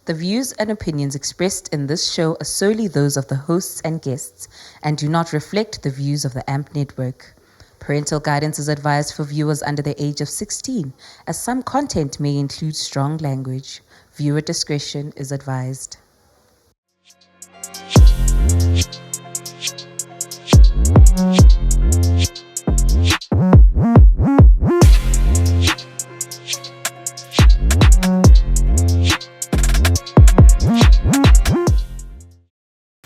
The views and opinions expressed in this show are solely those of the hosts and guests and do not reflect the views of the AMP network. Parental guidance is advised for viewers under the age of 16, as some content may include strong language. Viewer discretion is advised.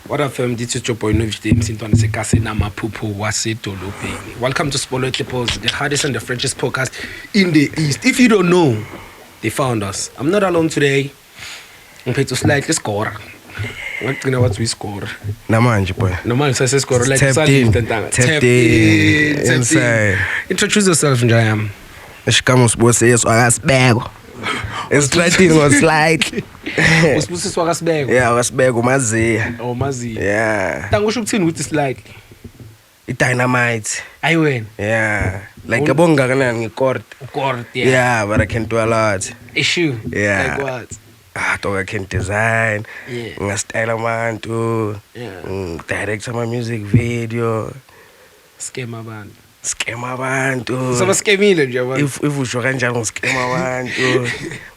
What up, fam? This is your boy Novich Msintwana Sekasena Mapupo Wasetolopeni. Welcome to Spotlight Clippers, the hardest and the freshest podcast in the East. If you don't know, they found us. I'm not alone today. I'm paid to slightly score. What we score? Namanje boy. Namanje say score like tapped in. Tapped in. Inside. Introduce yourself, Njayam. Ishikamos boss yes wakasibeko. Esitratini ngoslightly. Usibusiswa kasibeko. Yeah, wakasibeko maziya. Oh, maziya. Yeah. Tangisho ukuthini ukuthi slightly? I-dynamite. Ayiwena. Yeah. Like yabonga kanani ngicord. Ucord, yeah. Yeah, but I can do a lot. Issue. Yeah. Like what? Dog, I can design. Yeah. Ngastyle abantu. Yeah. Direct my music video. Scam abantu. Scam abantu. So baskemile nje abantu. If usho kanjalo ngiscam abantu.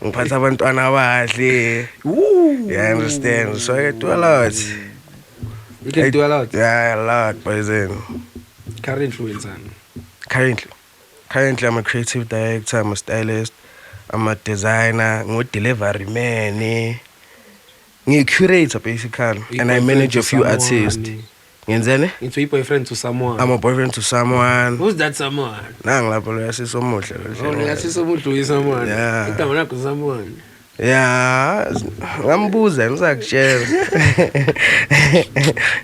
Ngiphatha abantwana abahle. You understand? So I can do a lot. You can do a lot. Yeah, a lot, boys. Current influencer. Currently, I'm a creative director, I'm a stylist, I'm a designer, I'm a delivery man. I'm a curator, basically. And I manage a few artists. Ngenzeni? Into a boyfriend to someone. I'm a boyfriend to someone. Who's that someone? Ngilapho sisomuhle. Ngiyasisomuhle someone. Yeah. Igama lakho someone. Yeah, ngambuza ngizakutshela.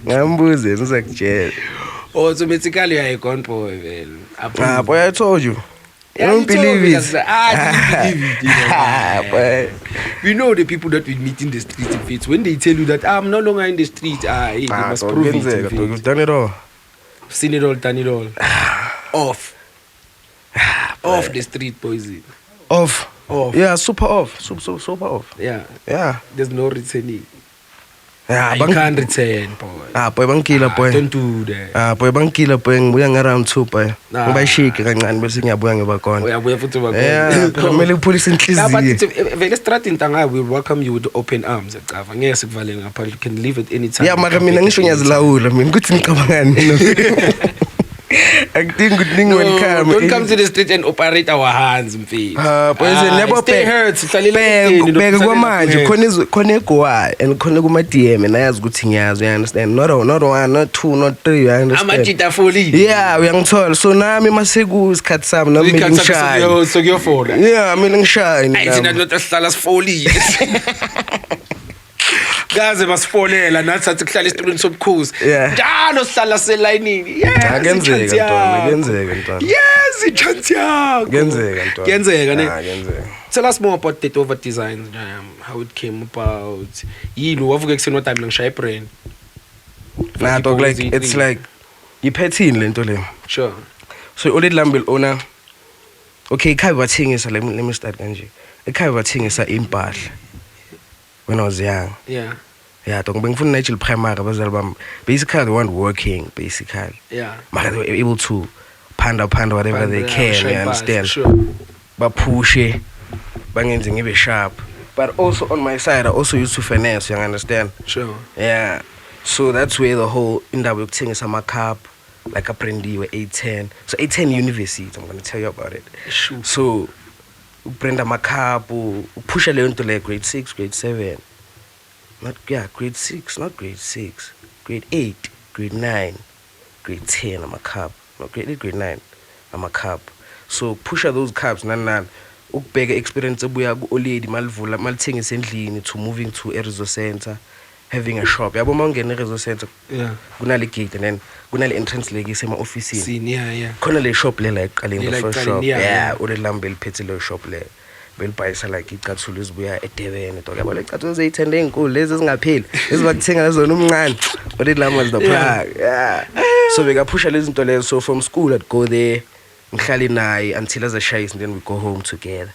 Ngizakutshela. Oh, so basically you're a con boy, vele. Boy, I told you. You don't believe it. I don't believe it. Boy. We know the people that we meet in the street. If it's when they tell you that I'm no longer in the street, they must prove it. You've done it all. Seen it all, done it all. Off the street, boys. Off. Yeah, super off. Super off. Yeah. There's no returning. Yeah, you can't return, boy. Boy, bangkila, boy. Don't do that. Boy, bangkila, boy. Ngibuya around 2, boy. Ngibashike kancane bese ngiyabuya ngibakhona. Uyabuya futhi bakhona. Yeah, kumele uphulise inhliziyo. But vele strat intanga will welcome you with open arms. Ecava. Ngeke sikuvalele ngapha. You can leave at any time. Yeah, mara mina ngisho ngiyazilawula mina ukuthi ngicabangani. Don't come to the street and operate our hands, mfethu. Stay hurt, bheka kwamanje khona egowayo and khona kuma DM nayazi ukuthi ngiyazi, you understand? Not one, not two, not three, you understand? Amajita fully. Yeah, uyangithola. So nami maseku isikhathi sami nami ngishaya. So kuyofola. Yeah, mina ngishaya. Ayithina not sihlala sifoli. Gaze masifonela nathi sathi kuhlala esitulweni sobukhosi njalo sihlala selayinini. Kuyenzeka ntwana. Yes, i-chance yakho. Kuyenzeka ne. Tell us more about the over designs, how it came about. Yini wavuka kuseni what time ngishaya brand. Nah, dog, like it's like yiphethini lento le. Sure. So already lambil owner. Okay, ekhaya bathengisa, let me start kanje. Ekhaya bathengisa impahla. When I was young. Yeah, dog, bengifuna natural primary abazali bami. Basically they weren't working, basically. Yeah. But they were able to panda whatever they can, you understand? Sure. Bapushe, bangenze ngibe sharp. But also on my side, I also used to finance, you understand? Sure. Yeah. So that's where the whole indaba yokuthengisa ama-cup, like aprendiwe 810. So 810 University, I'm going to tell you about it. Sure. So uprenda makhapu upusha leyo nto like grade 6, grade 7. Grade 6, not grade 6. Grade 8, grade 9, grade 10 amakhapu. No, grade 8, grade 9 amakhapu. So pusha those cups nan ukubheka experience ebuya ku-oledi malivula malithengisa endlini to moving to a center, having a shop. Yabo mawungena e-reso center. Yeah. Kunale gate and then kunale entrance leki isema-ofisini. Yeah. Khona le shop le la iqaleni, the first shop. Yeah. Urelambe liphethe le shop le. Belibhayisa like icathulo ezibuya eDurban. Dog, yabo le cathulo eziyithende ezinkulu lezi ezingapheli. Ezibakuthenga zona umncane. Urelambe was the plug. Yeah. So bekaphusha lezi zinto lezo. So from school I'd go there. Ngihlale naye until azashayisa and then we go home together.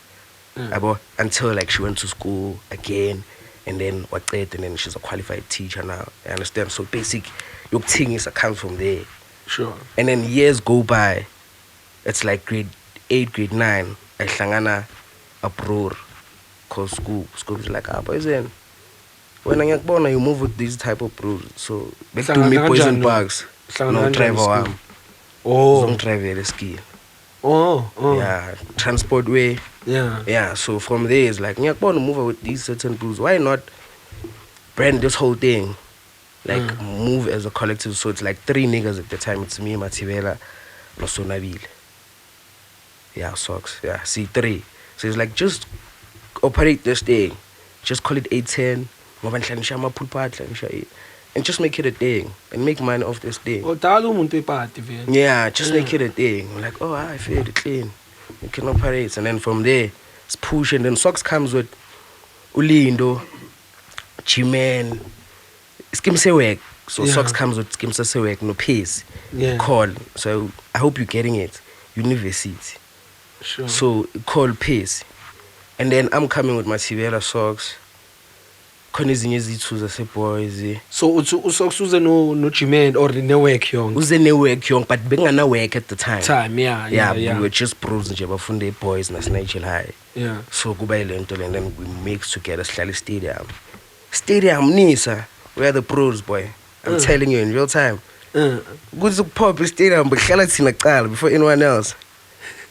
Yabo until like she went to school again. and then waqeda, and then she's a qualified teacher now. You understand? So basic yokuthengisa comes from there. Sure. And then years go by. It's like grade 8, grade 9. Ahlangana abroad. Cause Scoop is like, boys, then when I get born, you move with these type of bros. So they do me poison bags. No driver. Oh. Driver ski. Oh. Yeah, transport way. Yeah. Yeah, so from there it's like, you're born to move with these certain bros. Why not brand this whole thing? Like move as a collective. So it's like 3 niggas at the time. It's me, Mativela, Nosonabile. Yeah, socks. Yeah, C3. So it's like, just operate this thing. Just call it 810. And just make it a thing. And make money off this thing. Yeah, just make it a thing. I'm like, I feel it clean. You can operate. And then from there, it's push. And then socks comes with Ulindo, G-Man, Skim Sewek. So socks comes with Skim Sewek, no pace. Yeah. Call. So I hope you're getting it. University. Sure. So call pace. And then I'm coming with my Tivera socks. Khona ezinye izithu zaseboys. So usocks uze no G-Man or the network young. Uze network young, but bengana work at the time. Yeah. We were just bros nje bafunde boys na Nigel High. Yeah. So kuba ilento, and then we mix together Slally Stadium Nisa. We are the pros, boy. I'm telling you in real time. Good to pop stadium but hlala thina kuqala before anyone else.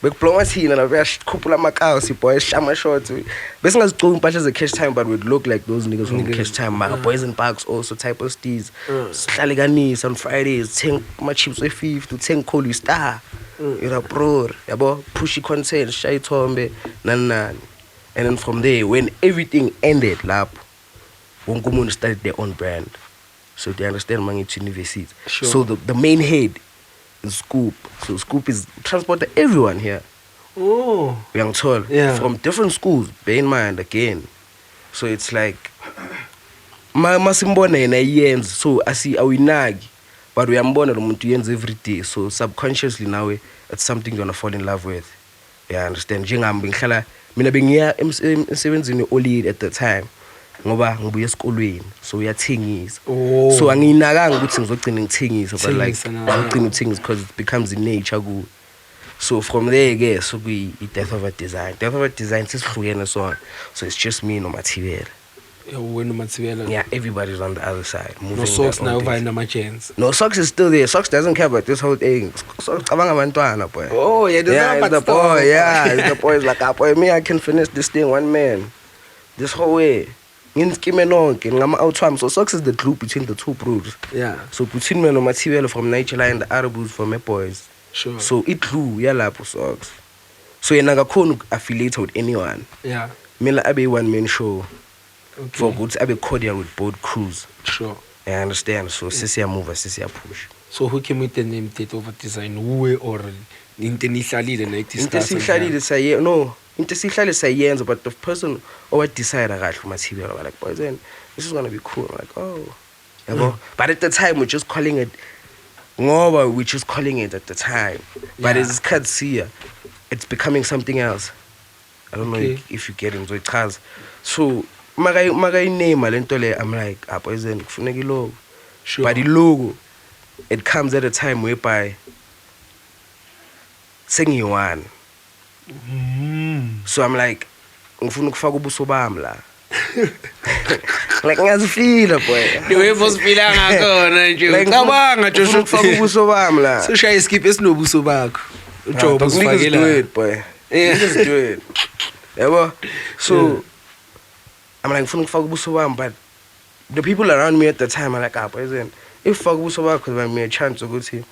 Bekublonga thina la khuphula amakawusi boys shama shorts. Besingazigcoka impahla ze-cash time, but we'd look like those niggas from cash time. Boys and parks also type of steez. Sihlale kanisa on Fridays, 10 chips we-50, 10 call you star. You're a bro, yabo, pushy content, shy tombe, nan. And then from there, when everything ended, lap, wonke umuntu started their own brand. So they understand Mangichi University. Sure. So the main head is Scoop. So Scoop is transported everyone here. Oh. Young tall. Yeah. From different schools, bear in mind again. So it's like masimbona yena yenza. So awinagi. But we ambona lo muntu yenza every day. So subconsciously now it's something you're gonna fall in love with. Yeah, understand. Njengami ngihlala mina bengiya emsebenzini olid at the time. Ngoba ngibuye esikolweni, so uyathengisa. So angiyinakanga ukuthi ngizogcina ngithengisa, but like ngizogcina ukuthengisa because it becomes in nature ku. So from there ke so kuyi Death of a Design. Death of a Design sesihlukene so it's just me no Mativela. Yeah, everybody's on the other side. No socks now via my chains. No, socks is still there. Socks doesn't care about this whole thing. Socks cabanga abantwana boy. Oh yeah, it's the boy. Yeah, it's the boy. It's like, boy, me I can finish this thing one man. This whole way. So socks is the glue between the two bros. Yeah. So between me and Mativela from Nigel and the Arabs from my boys. Sure. So it glue yalapho socks. So yena akakhona affiliate with anyone. Yeah. Mina abe one man show. Okay. For good abe cordial with both crews. Sure. I understand. So sisi move, sisi push. So who came with the name Death of a Design? Who or intentionally like this? No. Into but the person or decide from Mativela like, boys, then this is gonna be cool. I'm like, But at the time we're just calling it at the time. But it's cut here. It's becoming something else. I don't know if you get into it. So magai name alentole, I'm like, boys, then logo. Sure. But the logo, it comes at a time whereby singing one. So I'm like, ngifuna ukufaka ubuso bami la. Like ngazifila boy. The way was feeling ngakona nje. Ngicabanga nje ukufaka ubuso bami la. So shaya skip esinobuso bakho. Ujobo usifakela. Do it boy. Yeah, just do it. Yabo. So I'm like ngifuna ukufaka ubuso bami, but the people around me at the time are like, boy, then if ufaka ubuso bakho because I'm a chance ukuthi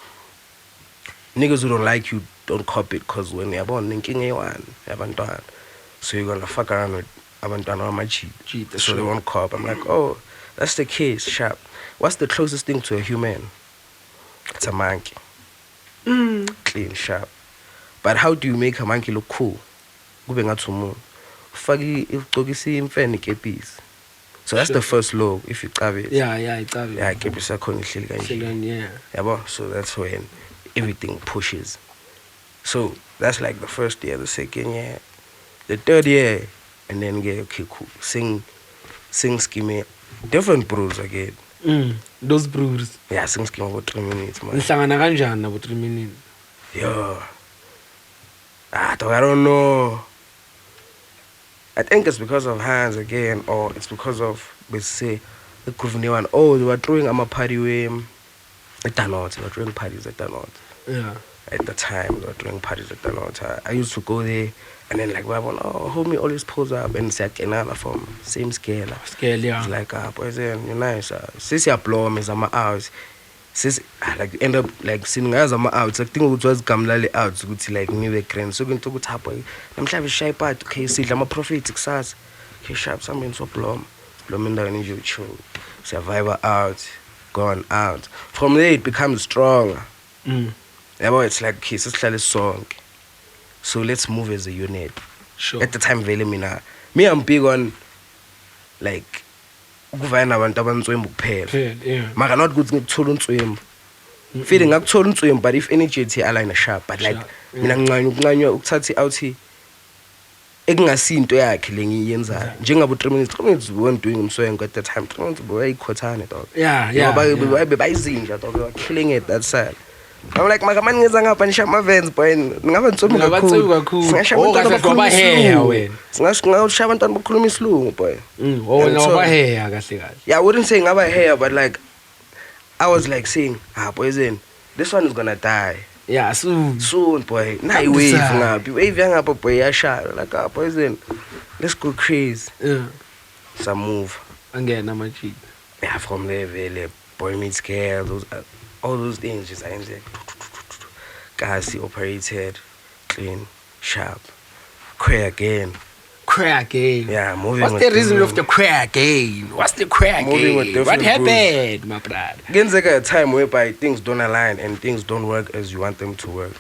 niggas who don't like you don't copy it, because when you're born inkinga eyi-1 yabantwana, so you're gonna fuck around with abantwana bama-cheat, so they won't cop. I'm like, that's the case, sharp. What's the closest thing to a human? It's a monkey. Clean, sharp. But how do you make a monkey look cool? Kube ngathi umuntu ufake ugcokisa imfene ikepisi. So that's the first law if you cabe. Yeah, icabe. Yeah, ikepisi yakho ihleli kanje. Yeah. Yabo, so that's when everything pushes. So that's like the first year, the second year, the third year, and then get okay, cool. Sing sing scheme different brews again. Those brews. Yeah, sing scheme about 3 minutes, man. Nihlangana kanjani nabo 3 minutes? Yo. Dog, I don't know. I think it's because of hands again, or it's because of, let's say, the Kuvniwan. Oh, they were throwing a party with at the north. They were throwing parties at the north. Yeah. At the time, they were throwing parties at the north. I used to go there, and then like, homie always pulls up and say, "Kenala from same scale." Scale, yeah. It's like, boys, you're nice. Since you blow me, I'm out. Since like end up like seeing as I'm out, like think it was Gamlali out, so good like new grand. So going to go tap. I'm trying to shy part. Okay, see, I'm a prophetic size. Okay, sharp, something so bloom in the energy show. Survivor out, gone out. From there, it becomes stronger. Yeah, but it's like, okay, it's a song. So let's move as a unit. Sure. At the time, me, I'm big on like ukuvana abantu abantswembu kuphela. Yeah. Maka not good ngikuthola untswembu. Feeling ngakuthola untswembu, but if energy ethi align sharp, but like mina ngincanywa ukuthatha outhi ekungasinto yakhe lengiyenzayo. Njengabo 3 minutes we weren't doing umswengo at that time. 3 minutes bayikhothane dog. Yeah. Bayizinja dog. They were killing it that side. I'm like, makamani ngeza ngapha nisha ama-vans boy. Ngaba ntswembu kakhulu. Oh, kahle kwabaheha wena. Singashaya abantwana bakhuluma isilungu boy. Wena wabaheha kahle kahle. Yeah, I wouldn't say ngaba hair, but like I was like saying, boys in, this one is gonna die. Yeah, soon boy. Nah, wave ngaphi. Wave yangapha boy yashaya. Like, boys in, let's go crazy. Yeah. Some move. Angena amajita. Yeah, from there, vele, boy meets girl, all those things just ends like Kasi operated, clean, sharp. Cray again. Yeah, moving. What's the reason of the cray again? What's the cray again? What happened, my brother? Again, like a time whereby things don't align and things don't work as you want them to work.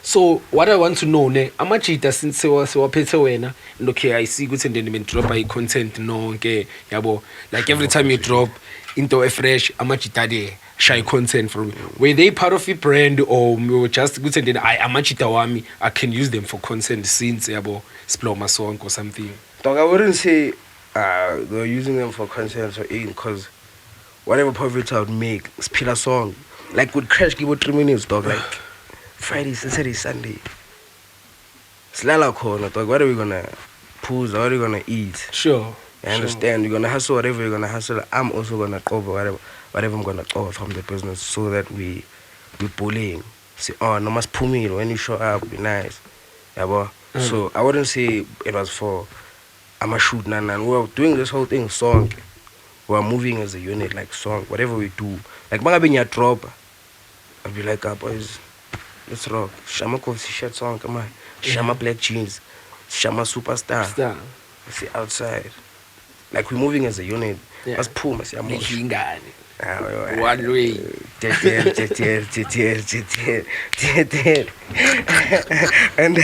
So what I want to know, amajita since sewaphethe wena, okay, I see good and then drop by content nonke, yabo. Like every time you drop into a fresh amajita de shy content from. Were they part of your brand or you were just good and then amajita wami, I can use them for content since yabo explore my song or something. Dog, I wouldn't say they're using them for content or anything, because whatever profits I would make, it's a song. Like with Crash, give it 3 minutes, dog. Like Friday, Saturday, Sunday. Slala corner, dog. What are we gonna pose? What are we gonna eat? Sure. You understand? You're gonna hustle whatever you're gonna hustle. I'm also gonna cover whatever I'm gonna cover from the business, so that we bullying. Say, no must pull me when you show up, be nice. Yeah, boy. So I wouldn't say it was for I'm a shoot nan. We're doing this whole thing song. We're moving as a unit, like song, whatever we do. Like Magabinya drop, I'll be like, boys, let's rock. Shama Coffee shirt song, come on. Shama black jeans. Shama superstar. I see outside. Like we're moving as a unit. Let's pull my one way. And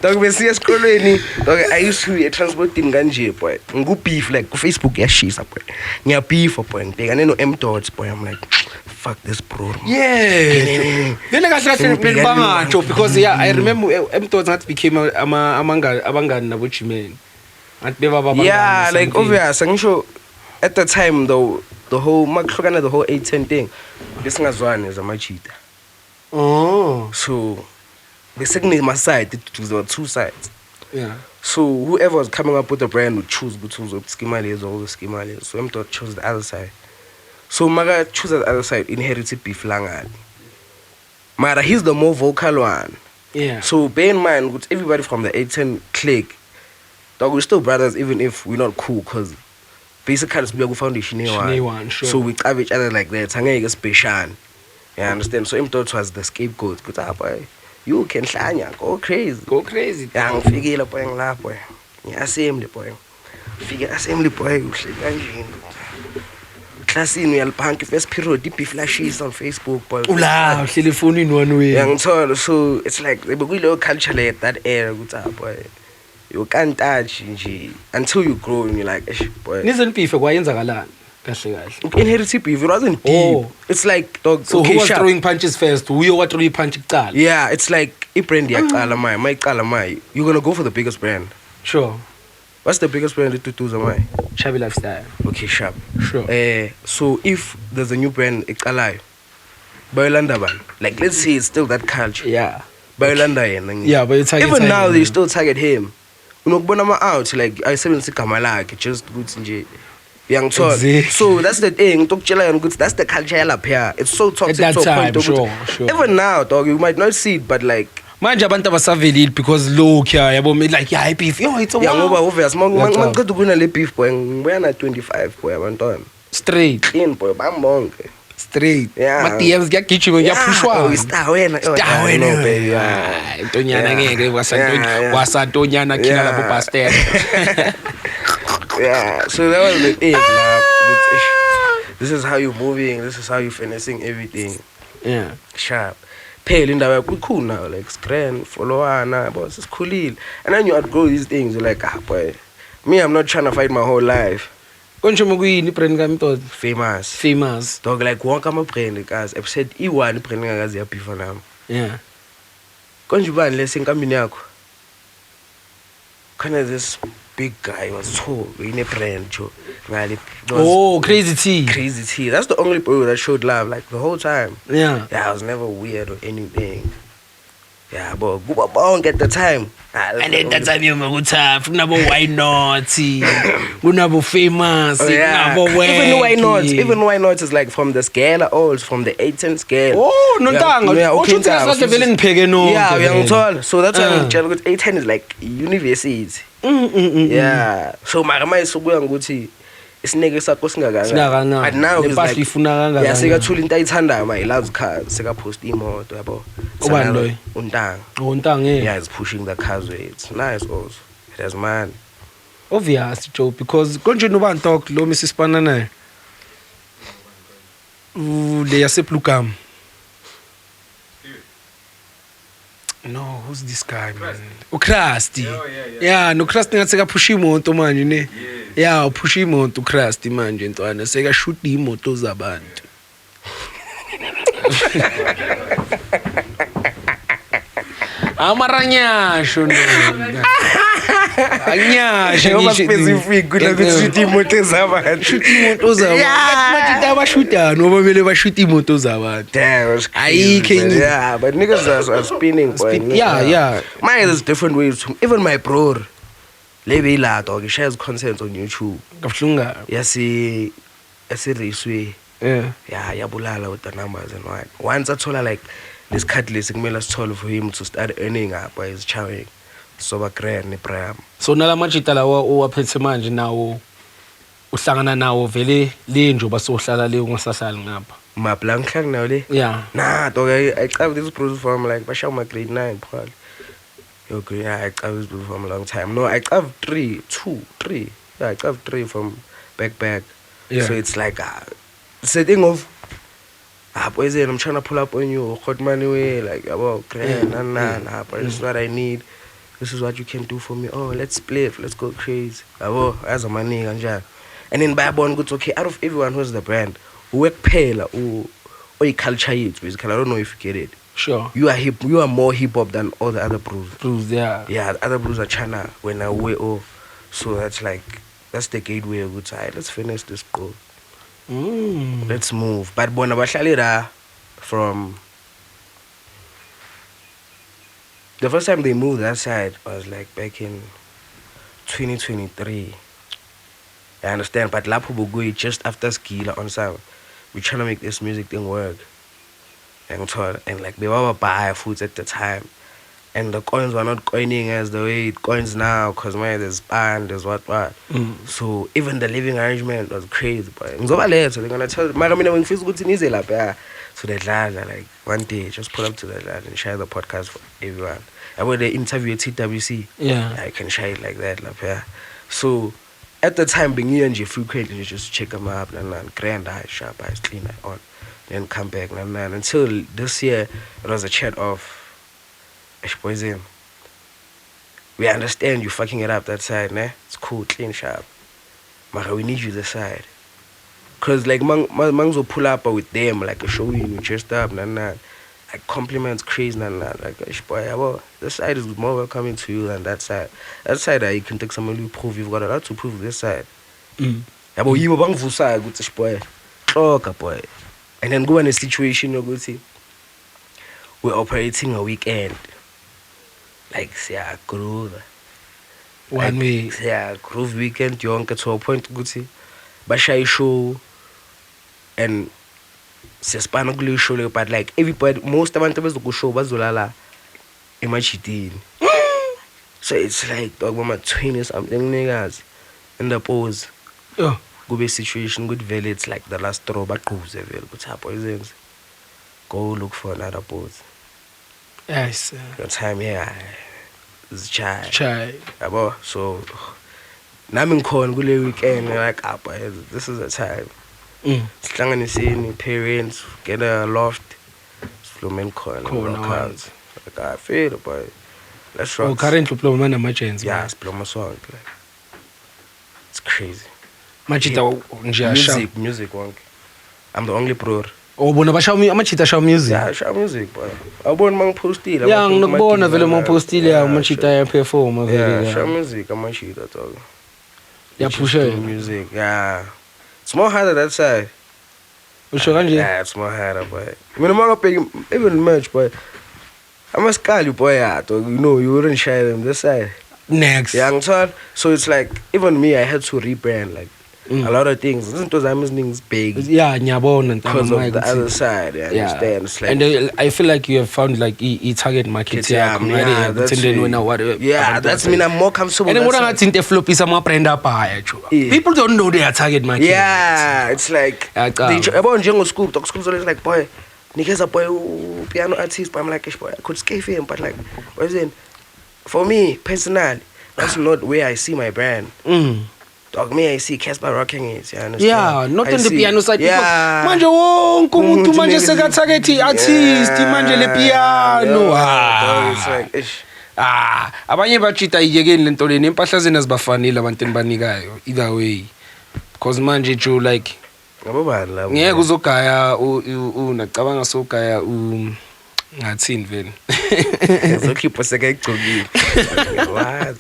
dog we see eskolweni dog I used to be transporting kanje boy ngu beef like ku Facebook yashisa boy ngiya beef boy ngibhekane no M dots boy I'm like fuck this bro yeah vele kahle kahle bangatsho because yeah I remember M dots ngathi became abangani nabo Jimen ngathi beba babangani yeah like obvious ngisho at the time though the whole makuhlukana the whole 810 thing besingazwani as amajita. So basically my side it was 2 sides. Yeah. So whoever was coming up with a brand would choose between the schemales or the schemales. So I'm to choose the other side. So Maga choose the other side inherited beef langan. Mara he's the more vocal one. Yeah. So bear in mind with everybody from the 810 clique, dog we're still brothers even if we're not cool, because basically we have a foundation one, sure. So we have each other like that. It's special. You understand? So him thought was the scapegoat. But boy, you can shine, go crazy. Yeah, figure boy ngla boy. Yeah, assembly boy. Figure assembly boy uhlekanje. Class in real punk first period deep flashes on Facebook boy. Ula, uhlele phone in one way. Yeah, so it's like they be low culture like that era boy. You can't touch until you grow and you're like, boy. Nisn't beef kwayenzakalani kahle kahle. Inherited beef, it wasn't deep. It's like dog. So okay, who was throwing punches first? Who you were throwing punch kuqala? Yeah, it's like brand yaqala my you're gonna go for the biggest brand. Sure. What's the biggest brand to do, Zamai? Shabby Lifestyle. Okay, sharp. Sure. So if there's a new brand, Iqalayo, Bayolanda ban. Like, let's say it's still that culture. Yeah. Bayolanda Yeah, but it's even now they still target him. Unokubona out like ayisebenzisa igama lakhe just ukuthi nje uyangithola. Exactly. So that's the thing ngitokutshela yona ukuthi that's the culture yalapha. It's so toxic at that to a time, point sure. even now dog you might not see it but like manje abantu abasavelile because look yabo like yeah beef yo it's a yeah ngoba obvious mangiceda ukuna le beef boy ngibuya na 25 boy abantwana straight clean boy bambonke straight yeah. ma DMs kuyagijima kuyapushwa oh star wena no baby intonyana ngeke wasantonyana khila labo bastard. Yeah, so that was the thing. This is how you're moving. This is how you're finessing everything. Yeah, sharp. Pale in the way cool now, like screen, follower, boss, it's cool. And then you outgrow these things. You're like, boy, me, I'm not trying to fight my whole life. Famous. Dog like walk my brain because I've said E1 brand as your before now. Yeah. Conjuban lessing coming yako. Kind of this big guy was so in a brand, Joe. Oh, Crazy T. Crazy T. That's the only bro that showed love like the whole time. Yeah. Yeah, I was never weird or anything. Yeah, but Guba Bong at the time. And at that time, you were tough. Never why not? Never famous. Oh, yeah. Even why not is like from the scale, or it's from the 18 scale. Oh, no, yeah, okay. Yeah, young tall. So that's why I'm telling you, 18 is like university. Yeah. So my grandma is so good. Isineke sakho singakanga but now it's like yeah sekathula into ayithanda my loves cars seka post imoto yabo ubani loyo untanga yeah it's pushing the cars way it's nice also it has man obvious Joe because konje no ban talk lo Mrs Panana le yaseplukam. No, who's this guy, man? Krusty. Yeah, no Krusty ngatseka push imoto manje ne. Yeah, push imoto Krusty manje ntwana seka shoot imoto zabantu. Amaranyasho no. Anyasho ngoba specific kunokuthi shoot imoto zabantu. Shoot imoto zabantu. Manje abashuta no bamele bashuta imoto zabantu. Damn. Yeah, but niggas are spinning boy. Yeah. Mine there's different ways to, even my bro Lebe la dog he shares content on YouTube. Kabuhlunga. Yasi raceway. Yeah. Yeah, yabulala with the numbers and what. Once I told her like this catalyst kumele sithole for him to start earning up by his chowing. So ba grand ne pram. So nala manje lawa owaphethe manje nawo uhlangana nawo vele le njoba sohlala le ungasahlali ngapha. Mapla ngihlanga nawo le. Yeah. Nah, dog I have this process for like basha my grade 9 probably. Okay, yeah, I have this from a long time. No, I have 3. Yeah, I have 3 from back. Yeah. So it's like it's a thing of boys, I'm trying to pull up on you, hot money way, like about grand, but this is what I need. This is what you can do for me. Oh, let's split, let's go crazy. As a money and then by one good okay, out of everyone who's the brand, work pale or culture it basically. I don't know if you get it. Sure. You are more hip hop than all the other bros. Yeah. Yeah, the other bros are China when I way off. So that's the gateway of good side. Let's finish this bro. Let's move. But bona bashalira from the first time they moved that side was like back in 2023. I understand, but Lapo Bugui just after Skila on Sam, we're trying to make this music thing work. And like they were buy foods at the time. And the coins were not coining as the way it coins now, because there's band, there's what. So even the living arrangement was crazy. But they're gonna tell when feels good in easy lap, yeah. So they like one day just pull up to the land and share the podcast for everyone. And when they interview at TWC, yeah, I can share it like that, lap, yeah. So at the time being and frequently you just check them up and grand eye, sharp eyes, clean eye on. Then come back until this year it was a chat of poison. We understand you fucking it up that side, ne? It's cool, clean, sharp. But we need you this side. Cause like mangs will pull up with them, like a show you dressed up, I like compliments crazy and that. Like, boy, well, this side is more welcoming to you than that side. That side, you can take someone to prove you've got a lot to prove this side. Yeah, but you bang vusa good boy. Talk boy. And then go in a situation you go see we're operating a weekend. Like say a groove. One way. Say a groove weekend you get to a point go see basha show and sespana go show but like everybody most abantu bezo show bazolala emachitini. So it's like dog mama 20 something niggas in the pose. Yeah. Go be situation good vele it's like the last straw baqhuze vele ukuthi ha poisons go look for another pose. Yes. Your time here is chai. Chai. So nami ngikhona kule weekend like boy this is the time. Sihlanganiseni parents get a loft. Flumen corner. Like I feel boy. Let's rock. Oh, currently Ploma na Machens. Yeah, it's Ploma song. Like, it's crazy. Machita music wonk. I'm the only pro. Oh, bona ba show Machita show music. Yeah, show music boy. Awubona mangipostile. Yeah, ngikubona vele mangipostile ya Machita ya perform vele. Yeah, show music Machita dog. Yeah, push it. Music. Yeah. It's more harder that side. Usho kanje? Yeah, it's more harder boy. Mina mangapeki even merch boy. I'm a scally boy dog. You know, you wouldn't share them this side. Next. Yeah, I'm so it's like even me I had to rebrand like a lot of things. Isn't those things big? Yeah, nyabona because of the other side. Yeah, understand. It's like, and I feel like you have found like a target market. Yeah, that's mean I'm more comfortable. And then what I think flop is a brand up people don't know their target market. Yeah, it's like about jungle school. Talk school's always like boy, Nikeza boy, piano artist. But I'm like, boy, I could scare him, but like, what is it? For me personally, that's not where I see my brand. Dog me, I see Casper rocking it. You understand? Yeah, not on the piano side. Yeah. Manje wonke umuntu manje sekatarget artist manje le piano. It's like ish. Abanye bachita iyekeni lento leni impahla zena zibafanele abantu enbanikayo either way. Because manje Joe like ngabobani la. Ngeke uzogaya unacabanga sogaya ngathini vele. Ngizokhipha seka igcokile. What?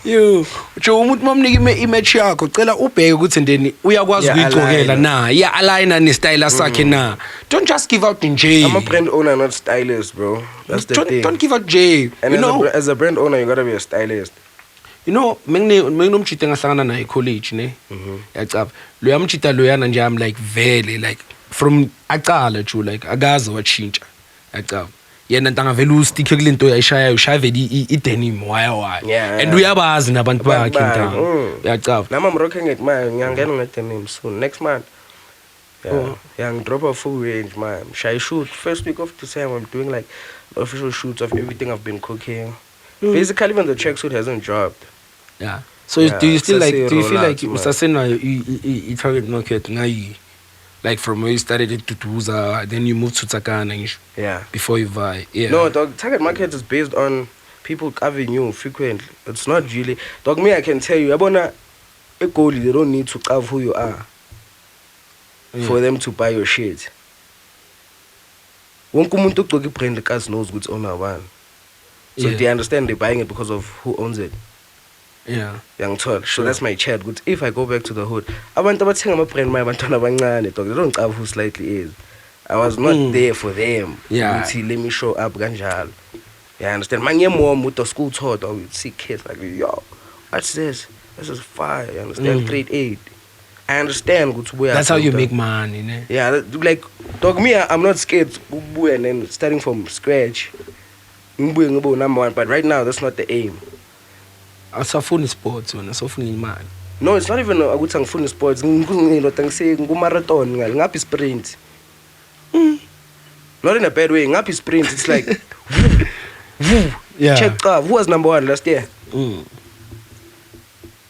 Yo, Joe umuntu mamnika image yakho cela ubheke ukuthi ndeni uyakwazi ukuyigcokela na. Yeah, aligner ne style sakhe na. Don't just give out nje. I'm a brand owner, not stylist, bro. That's the thing. Don't give out J. And you know, as a brand owner, you gotta be a stylist. You know, menginomchita ngahlangana naye college ne. Yacaba. Loya mchita loyana nje I'm like very like from aqala Joe like akaze wachinja. Yacaba. Yena ntanga vele ustick kulento yayishaya ushaya vele idenim why and uyabazi nabantu bakhe ntanga yacaba Now I'm rocking it man ngiyangena ngedenim soon next month. Yeah, drop a full range man. Shy shoot first week of December. I'm doing like official shoots of everything I've been cooking. Basically even the tracksuit hasn't dropped. Yeah. So do you still like do you feel like usasena you target market ngai like from where you started it to Tutuza, then you moved to Tsakana before you buy. Yeah. No, dog, target market is based on people covering you frequently. It's not really. Dog, me, I can tell you, Abona, a goalie, they don't need to cover who you are for them to buy your shit. Won't come to talk brand the cars knows what's on our one. So they understand they're buying it because of who owns it. Yeah. Young tall. So that's my chat. Good. If I go back to the hood, abantu abathenga ama-brand my bantwana abancane dog. They don't know who slightly is. I was not there for them. Yeah. Let me show up ganjalo. You understand? My mom with the school taught or we'd see kids like, yo, what's this? This is fire. You understand? Grade 8. I understand good where that's how you make money, ne? Yeah, like dog me, I'm not scared and then starting from scratch. Number one, but right now that's not the aim. Asafuni sports wena asafuni imali. No, it's not even ukuthi angifuni sports. Ngingilotangise ngumarathon ngaphi sprint. Not in a bad way. Ngaphi sprint. It's like yeah. Check who was number 1 last year?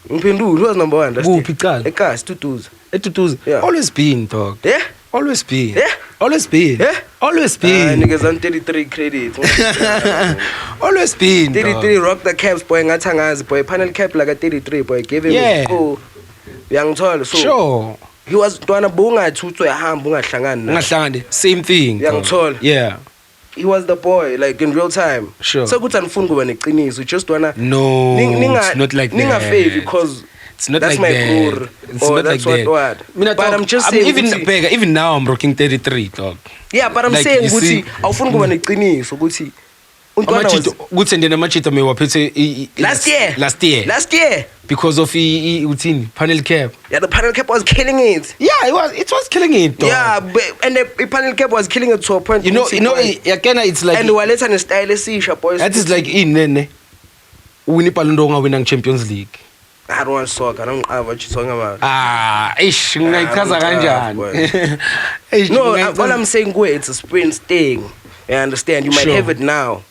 Mpindu, who was number 1 last year? Ekas, Tutuza. Tutuza. Yeah. Always been, dog. Yeah? Always been. Yeah? Always been. Yeah? Always been. Niggas on 33 credit. Always been. 33 rock the caps, boy. Ngatangazi, boy. Panel cap like a 33, boy. Give him school. Young tall. So sure. he was ntwana bungathi uthi uyahamba ungahlangani naye. Ungahlangani, same thing. Uyangithola? Yeah. He was the boy, like in real time. Sure. So kuthi anifuni kuba neqiniso, just wanna No, it's not like that. Ningafave because it's not that's like my that. brother. It's Or not that's like what. that. Mina, But dog, I'm just saying even ukuthi- bigger, even now I'm rocking 33, dog. Yeah, but I'm Like, saying you see- ukuthi awufuni kuba neqiniso ukuthi untwana was Ukuthi and then amachita me waphethe last year. Last year. because of uthini panel cap. Yeah, the panel cap was killing it. Yeah, it was killing it, dog. Yeah, but, and the panel cap was killing it to a point. You know, ukuthi, again, it's like and waletha ne style esisha boys. that is like nene. Win Palondonga winning Champions League. I don't want soccer. I don't know what you're talking about. Ish, ngayichaza kanjani? Eish, No, ngayichaza- all I'm saying, it's a sprint thing. You understand? You might Sure. have it now.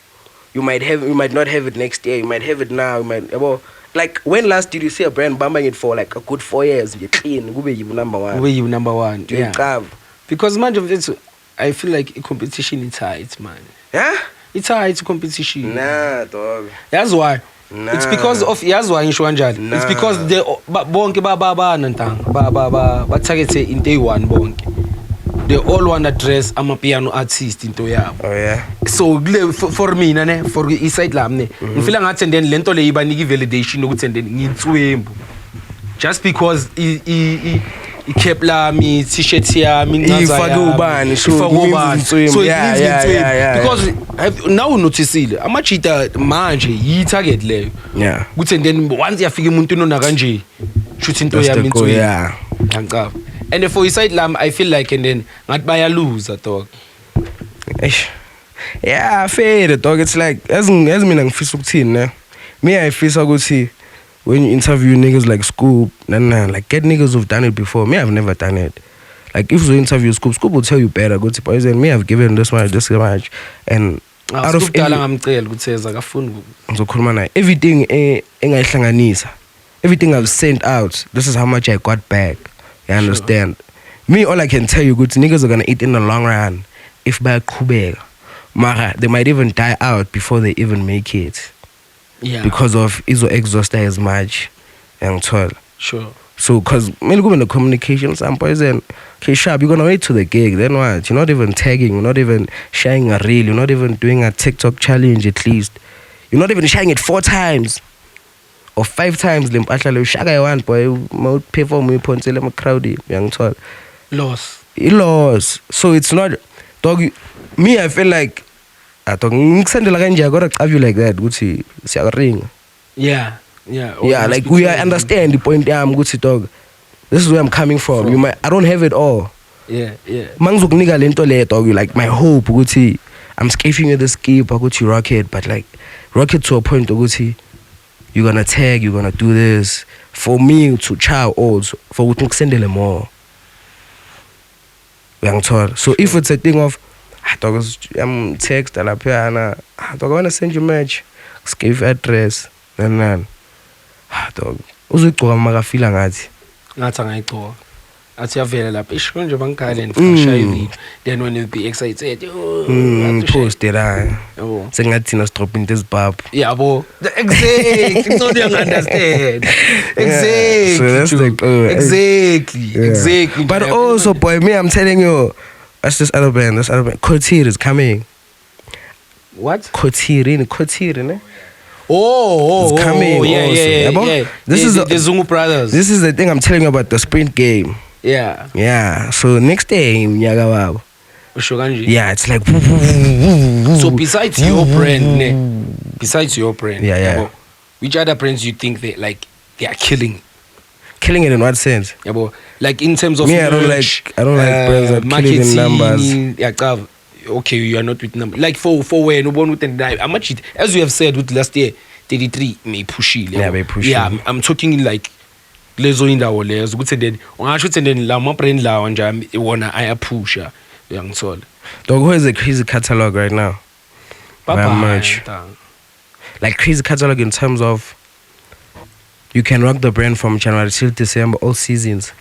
You might not have it next year. You might have it now. You might. Well, like when last did you see a brand bumping it for like a good 4 years? You're clean. Kube you number one. Where you number one? Do you have? Because man of this, I feel like competition is tight, man. Yeah? It's tight competition. Nah, dog. That's why. Nah. It's because of that's why ngisho kanjani. Nah. It's because they bonke ba nantanga ba target in day one bonke. They all want to dress amapiano artist into yabo. Oh yeah. So for me ne for iside lami ne ngifila ngathi then lento le ibaniki validation ukuthi then ngitswembu just because I cap lami t-shirt yami Ifake ubani, so it means ngitswembu. so it Yeah, means yeah, ngitswembu. yeah. Because now unoticile amachita manje yi target leyo Yeah. ukuthi then once yafika umuntu unona kanje shoot into That's yami the goal, into yeah. ngicaba and for iside lami I feel like and then ngathi baya lose dog. Eish. Yeah, I feel it, dog. It's like as mina ngifisa ukuthini ne. Me I feel ukuthi when you interview niggas like Scoop, nah, like get niggas who've done it before. Me, I've never done it. Like if you interview Scoop will tell you better. Go to Poison. Me, I've given this much, and out of ngamcela ukuthi eza akafuni ngizokhuluma naye. Everything engayihlanganisa, everything I've sent out. This is how much I got back. You understand? Me, all I can tell you, good niggas are gonna eat in the long run if by Kubega. Mara, they might even die out before they even make it. yeah Because of izo exhausted as much and toil. sure So, because when you go in the communication samples and okay, sharp, you're gonna wait to the gig. Then what? You're not even tagging. You're not even sharing a reel. You're not even doing a TikTok challenge. At least you're not even sharing it 4 times or 5 times. Limpahla lo shaka one boy. Mo perform me pontsele ma crowdy. Young toil. loss It lost. So it's not dog. Me, I feel like I thought ngisendela kanje I gotta have you like that. Guthi siyaring. yeah Yeah, like we understand the point. Yeah, I'm good to dog. This is where I'm coming from. You might, I don't have it all. yeah Mangukunika lento le dog. You like my hope. Guti, I'm scaping you the skip. Guti rocket, but like rocket to a point. Guti, you're gonna tag. You're gonna do this for me to chow also for we send them more. So if it's a thing of dog, I'm text and dog, I wanna send you match. Skip address. Then dog uzigcoka makafila ngathi angayigcoka athi yavela lapha isho nje bangikhale ngifasha ivideo then when you be excited post it yabo sengathi na drop into zibab yabo exactly so you understand exactly so that's the exactly but also boy me I'm telling you that's this other band Kotir is coming what Kotir ne it's coming yeah this is the Zungu brothers this is the thing I'm telling you about the sprint game yeah so next time nyaka babo usho kanje yeah it's like so besides your brand yeah yabo, which other brands you think they are killing it in what sense yabo like in terms of me I don't like brands that killing in numbers yeah okay you are not with numbers like for when ubona ukuthi how much as you have said with last year 33 may pushile yeah I'm talking in like lezo indawo lezo ukuthi then ungasho ukuthi then la ma brand lawo nje wona ayapusha uyangithola dog who is a crazy catalog right now very much like crazy catalog in terms of you can rock the brand from January till December all seasons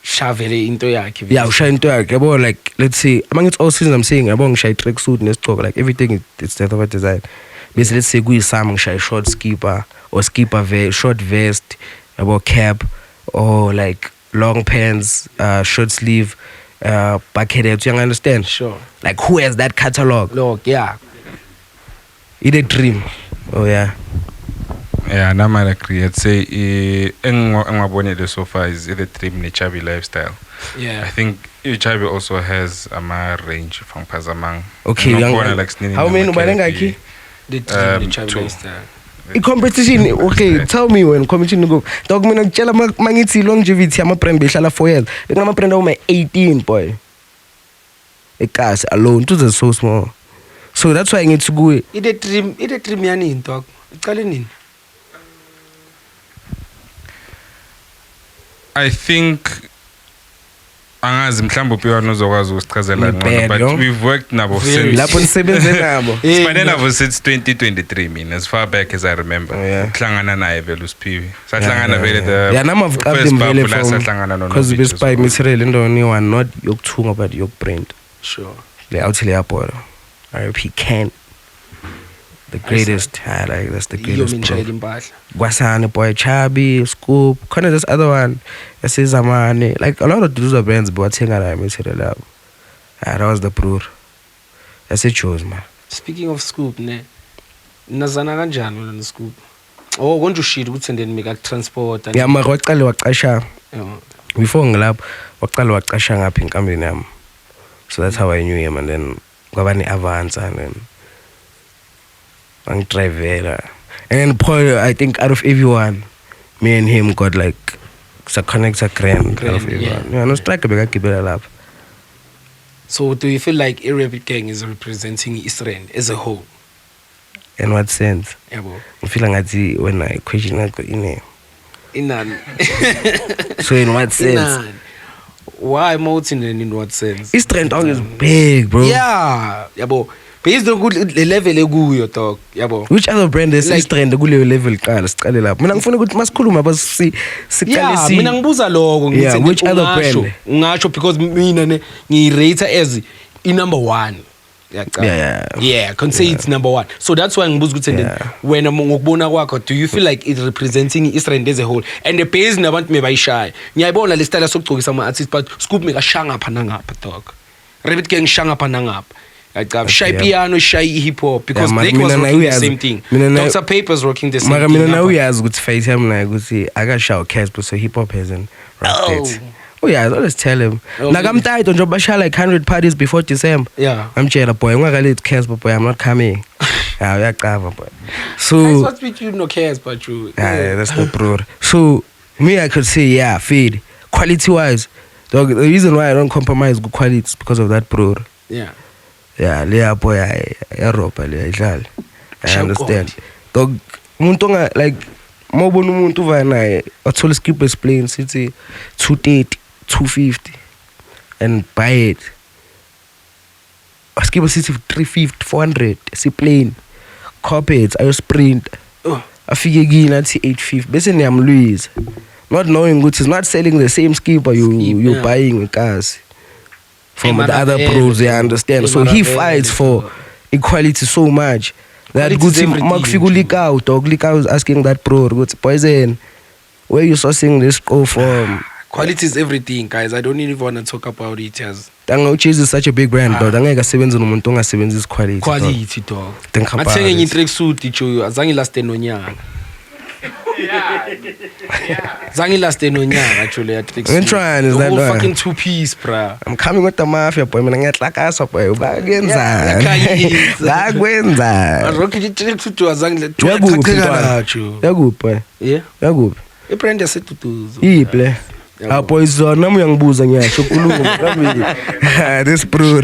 shavele into yakhe yeah usha into yakhe yabo like let's say among it's all seasons I'm saying yabo ngisha track suit nesigqoko like everything it's that of a design bese let's say kuyisama ngisha short skipper or skipper short vest yabo cap or like long pants, short sleeve, bucket hats. You understand? Sure. Like who has that catalog? Look, yeah. It's a dream. Oh yeah. Yeah, and I might agree. I'd say engwabonile so far is the dream ne Chubby lifestyle. Yeah. I think Chubby also has a range from Pazamang. Okay, how many balengaki? The dream, the child two. lifestyle. I competition. Okay, tell me when competition go. Dog mina ngitshela mangithi longevity ama-brand behlala 4 years. Bekunama-brand awuma 18 boy. Ekas alone to so small. So that's why I need to go. Ide dream yanini dog. Iqale nini? I think angazi mhlawumbe uphiwa uzokwazi ukusichazela Ngempela, but yo. we've worked nabo Very. since Lapho nisebenze nabo. Sibane nabo since 2023 mina as far back as I remember. Oh, yeah. Kuhlangana naye vele uSphiwe. Sahlangana vele the Yeah, nama first vukabim vele bubble from sahlangana no because Novich bespy as well. material endaweni one not yokuthunga but yokubrand. Sure. Le out le yapora. RP Ken. The greatest. Like that's the Iyo greatest. minjela bro. impahla. Gwasani boy Chubby, Scoop, kind of this other one. Zamani. Like a lot of those brands but wathenga la material lab. That was the brewer. That's it chose man. Speaking of Scoop ne. Nazana kanjani wena noScoop? Oh, konje ushilo ukuthi then make transport and Yeah, mara waqale waqasha. yeah. Before ngilapho waqala waqasha ngapha enkambeni yami. So that's how I knew him, and then kwaba ne-Avance and then angidrivela. And then Paul, I think out of everyone, me and him got like connects grand out of everyone. yeah. Yeah, no strike bekagibela lapho. So do you feel like Rapid Gang is representing Israel as a whole? In what sense? Yabo. Ngifeel ngathi when I question yakho ine. Inani. So in what sense? Inani. Why Mountain and in what sense? Eastern dog is big, bro. Yeah, yabo. Based on good level ekuyo dog, yabo. Which other brand is Like- Eastern kuleyo level qala siqale lapho. Mina ngifuna ukuthi masikhuluma basi siqale Yeah, si. mina ngibuza lokho Yeah, ngithi which other ungasho- brand? Ungasho because mina ne ngirate as number 1. Yeah, I can say it's number 1. So that's why ngibuza ukuthi then Yeah. when ngokubona kwakho, do you feel like it's representing Israel as a whole? And the base nabantu mebayishaya. Ngiyayibona le style sokugcokisa ama artists but Scoop meka shanga phana ngapha dog. Rapid Gang shanga phana ngapha. Shy yeah. piano, shy hip hop because Yeah, they mina was na rocking the uyazi- same thing. mina na- Dr. Papers rocking the same Mara thing. mina na ngapha. uyazi ukuthi face yami naye ukuthi akashawo Casper so hip hop hasn't rocked it. Oh yeah, I always tell him. Oh, Like I'm tired nje basha like 100 parties before December. Yeah. I'm tshela boy ungakalethi Casper boy I'm not coming. Yeah, uyaqava boy. That's So what with you no cares but you. yeah, that's the bro. So me I could say yeah, feed quality wise. Dog, the reason why I don't compromise good quality is because of that bro. Yeah. Yeah, leya boy Europa le idlala. I Sure, understand. Dog umuntu nga like mawubona umuntu uva naye wathola skip explain sithi 230 250 and buy it. Skip sithi 350 400 si plain. Carpets ayo sprint. Oh. Afike kini athi 850 bese niyamlwisa. Not knowing ukuthi is not selling the same skipper you yeah. buying with from the Emara other vele, pros, I understand. So Emara he vele, fights for equality so much that Quality is good everything, makufika leak out, dog leak out is asking that pro, good Poison, where you sourcing this go from? Quality is everything, guys. I don't even want to talk about it as Tango Cheese is such a big brand, dog. Angeke asebenze nomuntu ongasebenzi quality. quality, dog. Think about Ngathenge it. ngi track suit icho azange last nonyaka. Zange last nonyaka actually ya track When suit. trying is The that whole one? fucking 2-piece, bruh. I'm coming with the mafia boy, mina ngiyahlakasa boy. Yeah, Bakwenzani? Bakwenzani? Rocky track suit azange Yakuphi chacheka mntwana? lacho. Yakuphi boy? Yeah. Yakuphi? Ibrand yasetutuzo. Yiphi le? Yabo. Ah boy zona nami uyangibuza ngiyasho khuluma kamili. This bro.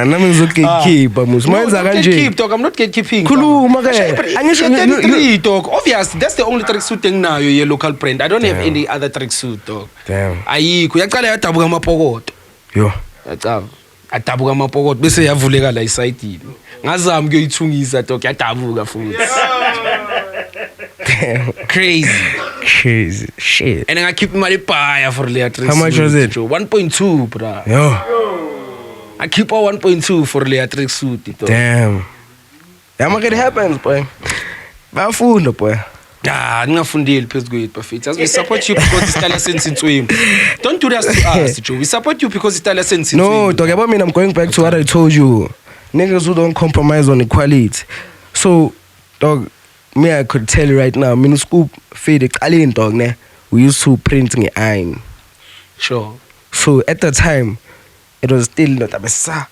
Nami ngizokukeepa musi. Mayenza kanje. Keep dog, I'm not gatekeeping. Khuluma ke. Angisho Angisho 33 dog. Obvious, that's the only track suit enginayo ye local brand. I don't have any other track suit dog. Damn. Ayikho yaqala yadabuka amaphokoto. Yo. Yacaba. Adabuka amaphokoto bese yavuleka la isayidini. Ngazama ukuyithungisa dog yadabuka futhi. Damn. Crazy. Shit. And I keep imali bhaya for le track. How much was it? 1.2 bra. Yo. I keep all 1.2 for le track suit dog. Damn. Yeah, it happens boy. Bafunda boy. Ngingafundeli phezu kwethu bafethu. As we support you because isitala sensitswimi. Don't do that to us, Joe. We support you because isitala sensitswimi. No, dog, I mean, I'm going back to what I told you. Niggas who don't compromise on equality. So, dog, me, I could tell you right now, min scoop fade alien dog, ne? We used to print in iron. Sure. So at the time, it was still not a besa.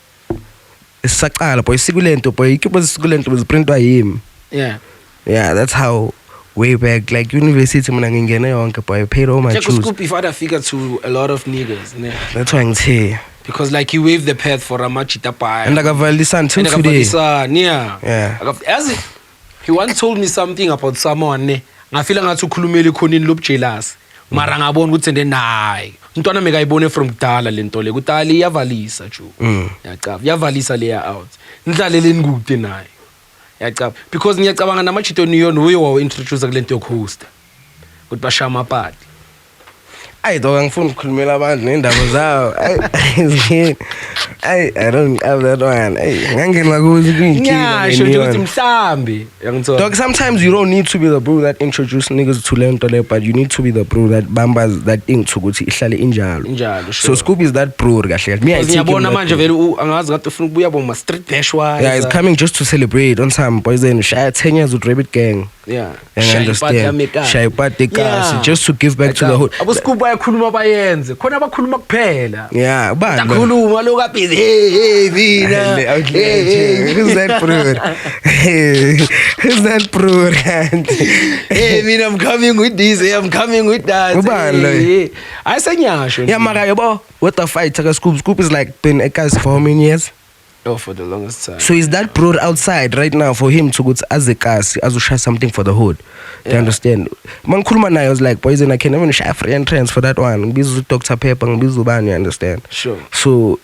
It's sakala, boy, sigulento, boy, you keep us sigulento was print by him. Yeah. Yeah, that's how way back, like university, boy, I paid all my Check dues. scoop if I figure to a lot of niggas, ne? That's why I'm here. Because like he waved the path for Ramachita Pai. And like I've listened to today. Yeah. As he once told me something about someone, ne? I feel like to khulumeli khona loop jealous. Mara ngabona ukuthi ende nayi. Umntwana mekayibone from kudala lento le. Kudala iyavalisa ju. Yaqaba. Iyavalisa leya out. Ndlaleleni kude naye. Yaqaba. Because ngiyacabanga namachito niyo uye wawo introduce kulento yokuhost. Kuthi bashama party. I don't phone khulumela abantu nendaba zawo. I don't have that one. Ngangena kuthi kuyinkinga. Yeah, sho ukuthi mhlambi. Yangithola. Dog, sometimes you don't need to be the bro that introduce niggas to lento le, but you need to be the bro that bambas that thing to ukuthi ihlale injalo. Injalo, So Scoop is that bro kahle. Me I take him. Ngiyabona manje vele angazi ngathi ufuna ukubuya bomma street dash wise. Yeah, he's coming just to celebrate on some boys and Shaya 10 years with Rabbit Gang. Yeah. And understand. Shaya party cars just to give back to the hood. Abo Scoop bayakhuluma bayenze. Khona abakhuluma kuphela. Yeah, but akhuluma lo kaphi hey mina. Who's that bro? Who's that bro? Hey mina I'm coming with this, I'm coming with that. Ubani Ayisanyasho. Yeah, mara yabo. What the fight? Scoop is like been a guy for how many years? Oh, for the longest time. So is that bro outside right now for him to go to as a cast, as to share something for the hood? Do you understand? Man Kulman I was like, boys, and I can even share free entrance for that one. Bizu Dr. Pepper, Bizu Ban, you understand? Sure. So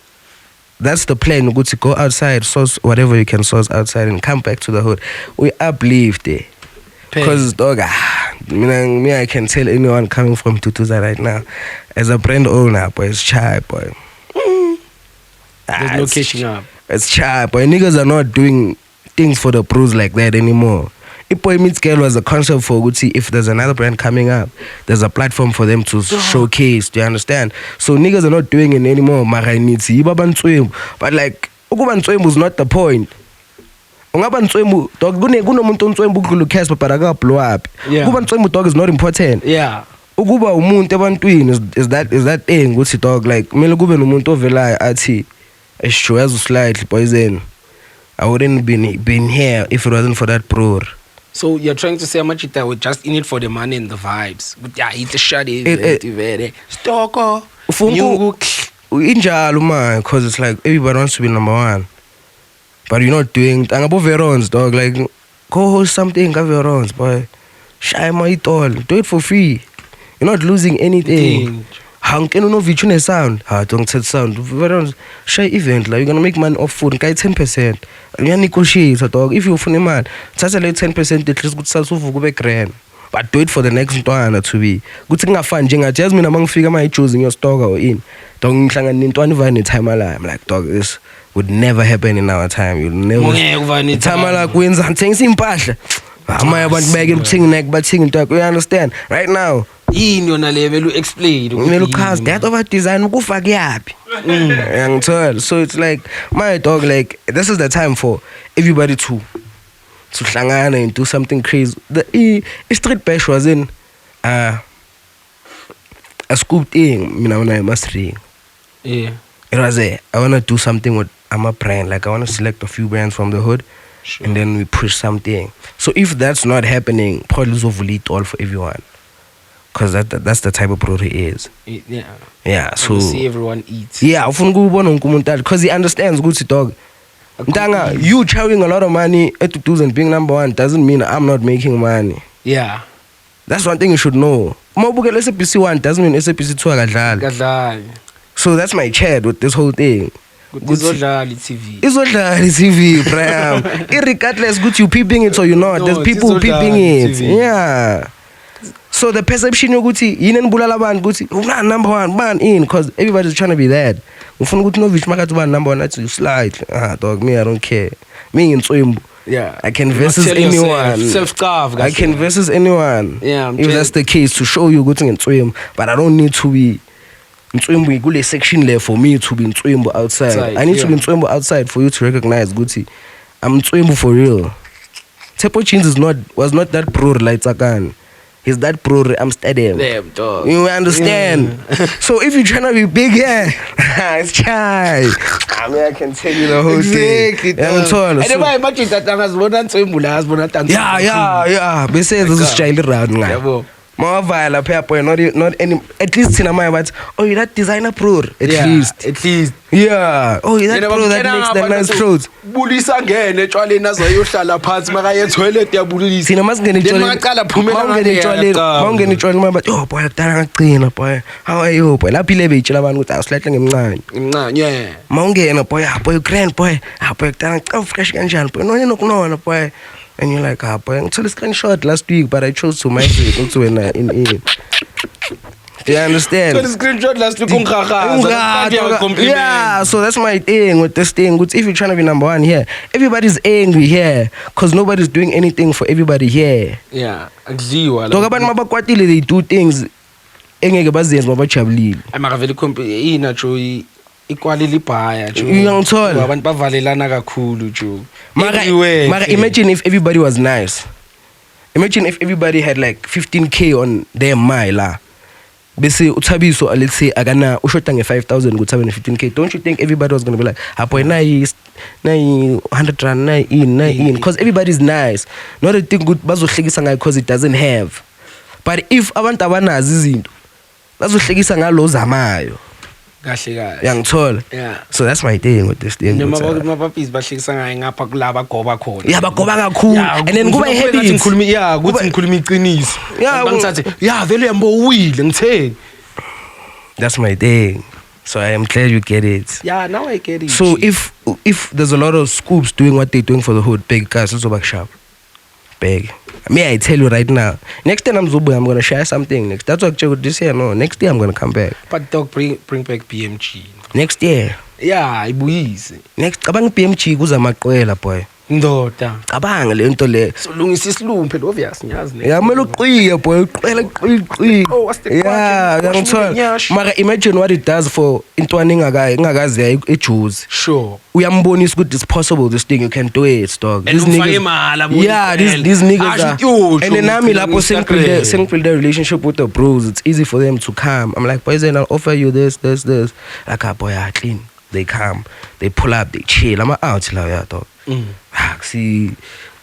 that's the plan. Good to go outside, source whatever you can source outside and come back to the hood. We uplift it. Because dog, me I can tell anyone coming from Tutuza right now, as a brand owner, boy, it's chai, boy. There's no catching up. It's chai, boy. Niggas are not doing things for the pros like that anymore. If Boy Meets Girl was a concept for Gucci, if there's another brand coming up, there's a platform for them to showcase. Do you understand? So niggas are not doing it anymore. But like, ukuba was not the point. Ungaba nswemu dog kunomuntu onswemu ukudlula uCasper but akablow up. Ukuba nswemu dog is not important. Yeah. Ukuba umuntu ebantwini is that thing ukuthi dog like kumele kube nomuntu ovelayo athi eshow slightly poison. I wouldn't been here if it wasn't for that bro. So you're trying to say Machita we're just in it for the money and the vibes. But yeah, it's a shot very Stoko. Injalo man, cause it's like everybody wants to be number one. But you're not doing angabo verons, dog. Like go host something, go verons, boy. Shy my all. Do it for free. You're not losing anything. How can you know vichune sound? Don't set sound. Verons shy event. Like you're gonna make money off food. Guy 10%. You negotiate, dog. If you're funny man, that's like 10%. At least good sales go back grand. But do it for the next one to be. Good thing I find Jinga Jasmine among figure my choosing your stock or in. Don't hang in 25 time alive. I'm like, dog, this would never happen in our time. You'll never. Time like wins and things in passion. I'm about begging singing neck but singing talk. You understand? Right now. In your level explain. Cause that over design go fuck so it's like my dog, like this is the time for everybody to hlangana and do something crazy. The street bash was in a scoop thing, I must ring. Yeah. It was I wanna do something with I'm a brand, like I wanna select a few brands from the hood. Sure. And then we push something. So if that's not happening, probably will lead all for everyone. Cause that's the type of bro he is. Yeah. Yeah. So see everyone eats. Yeah, because he understands good dog. Ntanga, you charging a lot of money at 2000 being number one doesn't mean I'm not making money. Yeah. That's one thing you should know. Mobile SAPC 1 doesn't mean SAPC 2 agadlali. So that's my chat with this whole thing. Izodlali TV. Izodlali TV, Bram. Irregardless, good you peeping it or you're not. There's people peeping it. TV. Yeah. So the perception yokuthi yini enibulala abantu ukuthi una number 1 ban in because everybody's trying to be that. Ufuna ukuthi Novich makathi uba number 1 athi slide. Dog, me I don't care. Me ngintswembu. Yeah. I can versus anyone. Self-carve. I can versus anyone. Yeah, if that's the case, to show you ukuthi ngintswembu, but I don't need to be ntswembu kule section there for me to be ntswembu outside. I need to be ntswembu outside for you to recognize ukuthi I'm ntswembu for real. Tepo Jeans was not that pro like Tsakan. He's that pro Amsterdam. Damn, dog. You understand? Yeah. So if you're trying to be big, it's chai. I mean, I can tell you the whole thing. Yeah. They say this is child around. More vile paper, not any. At least in my but oh, that designer pro. At least. Yeah. Oh, that pro that makes the nice clothes. Bulisa ngene etswaleni azoyohlala phansi makaye toilet yabulisa. Thina masingene etswaleni. Maqala phumela ngene. Mawungena etswaleni mabathi oh boy akudala ngagcina boy. How are you boy? Lapha ile betshela abantu ukuthi awusilahle ngemncane. Imncane yeah. Mawungena boy grand boy. Boy akudala ngicela fresh kanjani boy. Nonye nokunona boy. And you're like, boy, I took a screenshot last week, but I chose to make it also in. Do you understand? So the screenshot last week, yeah, so that's my thing with this thing. If you're trying to be number 1 here, everybody's angry here because nobody's doing anything for everybody here. Yeah, exactly. Talk about mabakwatile, they do things. Engeke bazenze mabajabulile. Amakaveli kompi inacho ikwali libhaya jo. Uyangithola. Abantu bavalelana kakhulu jo. Mara imagine if everybody was nice. Imagine if everybody had like 15k on their mile. Bese uthabiso let's say akana ushota nge5,000 ukuthi abe ne15k. Don't you think everybody was going to be like, boy nayi 100 rand nayi in because everybody's nice. Not a thing good bazohlekisa ngayo because it doesn't have. But if abantu abanazi izinto bazohlekisa ngalo zamayo. Kahle. Yeah. So that's my thing with this thing. Mabapis bahlekisa ngaye ngapha kulaba goba khona. Yeah, bagoba kakhulu. And then kuba habit. Ngikhuluma ukuthi ngikhuluma iqiniso. Ngithathe vele yambo uwile ngitheni. That's my thing. So I am glad you get it. Yeah, now I get it. So if there's a lot of scoops doing what they're doing for the hood, big guys, let's go back sharp. Big. I tell you right now. Next time I'm gonna share something next. That's what I this year. No, next year I'm gonna come back. But dog, bring back BMG. Next year. Yeah, ibuyise. Next abang BMG kuza maqwela boy. Ndoda. Cabanga le nto le. Solungisa isilumbu phela obvious ngiyazi ne. Yeah, kumele uqiye boy, uqela qi. Oh, what's the yeah, ngithola. Mara imagine what it does for intwana engakazi eJuice. Sure. Uyambonisa ukuthi it's possible this thing you can do it dog. These niggas. Yeah, these niggas are. And then nami lapho sengifeel the relationship with the bros. It's easy for them to come. I'm like, boys, then I'll offer you this. Like, boy, clean. They come, they pull up, they chill. I'm out la ya dog. See,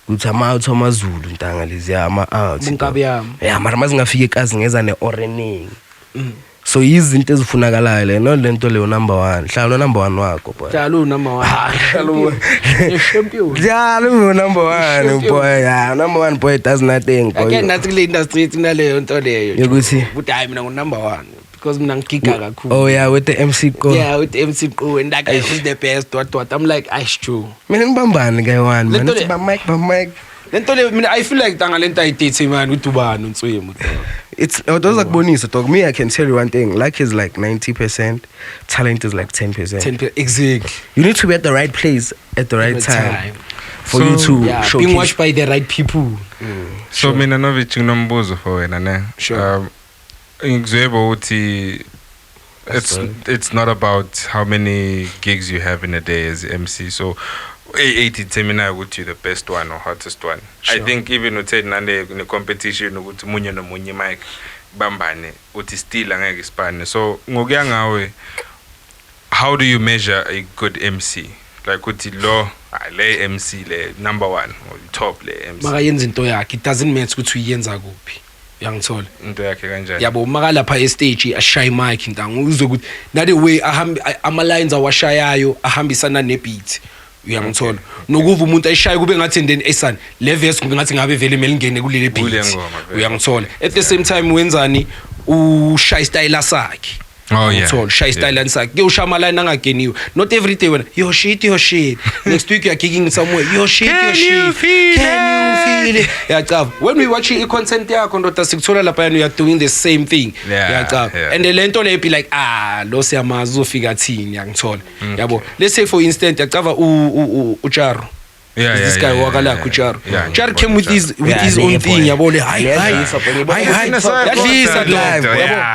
kuthi ama-out amazulu ntanga lezi ama-out. Yeah, mara mazingafika ekazi ngeza ne-orening. So izinto ezifunakalayo le no lento leyo number 1. Hlalo number 1 wakho boy. Hlalo number 1. Hlalo champion. Hlalo number 1 boy. Yeah, number 1 boy does nothing boy. Again nathi kule industry ina leyo nto leyo. Yokuthi but hayi mina number 1 because mina ngigiga kakhulu. Oh yeah, with the MC Go. Yeah, with the MC Go and that guy is the best. What I'm like, I true. Mina ngibambane guy one man. It's ba mic. Lento le mina I feel like tanga lento ayithethe man with ubani uNtswemu. It's those like bonisa dog. Me I can tell you one thing. Luck is like 90%, talent is like 10%. 10% exactly. You need to be at the right place at the right time for you to showcase. Being watched by the right people. So mina Novich nginombuzo for wena ne. Sure. Ngizwebo uthi it's not about how many gigs you have in a day as MC. So 80 temina ukuthi the best one or hottest one. Sure. I think even uthe nande in competition ukuthi munye nomunye mic bambane uthi still angeke isipane. So ngokuya ngawe, how do you measure a good MC? Like uthi lo le MC le number 1 or top le MC. Makayenza into yakhe, it doesn't matter ukuthi uyenza kuphi. Uyangithola into yakhe kanjani? Yabo maka lapha e-stage ashaye mic intanga uzwe ukuthi na the way ama lines awashayayo ahambisana ne-beat. Uyangithola nokuva umuntu ayishaya kube ngathi then esani le verse ngathi ngabe vele mele ngene kulele beat. Uyangithola at the same time wenzani ushaya style sakhe. Oh, yeah. So shy style and like yo shamalana angageniwe. Not every day when your shit. Next week you're kicking somewhere. Your shit. Can you feel it? Yeah, Gav. When we watching content yakho ndoda sikuthola lapha you are doing the same thing. Yeah, Gav. yeah. And the lento le be like lo siyamazi uzofika thini yangithola. Yabo. Let's say for instance yacava uJaro. Yeah, This guy wakala kuJaro. Yeah, Jar came with his own thing. Yabo le hi.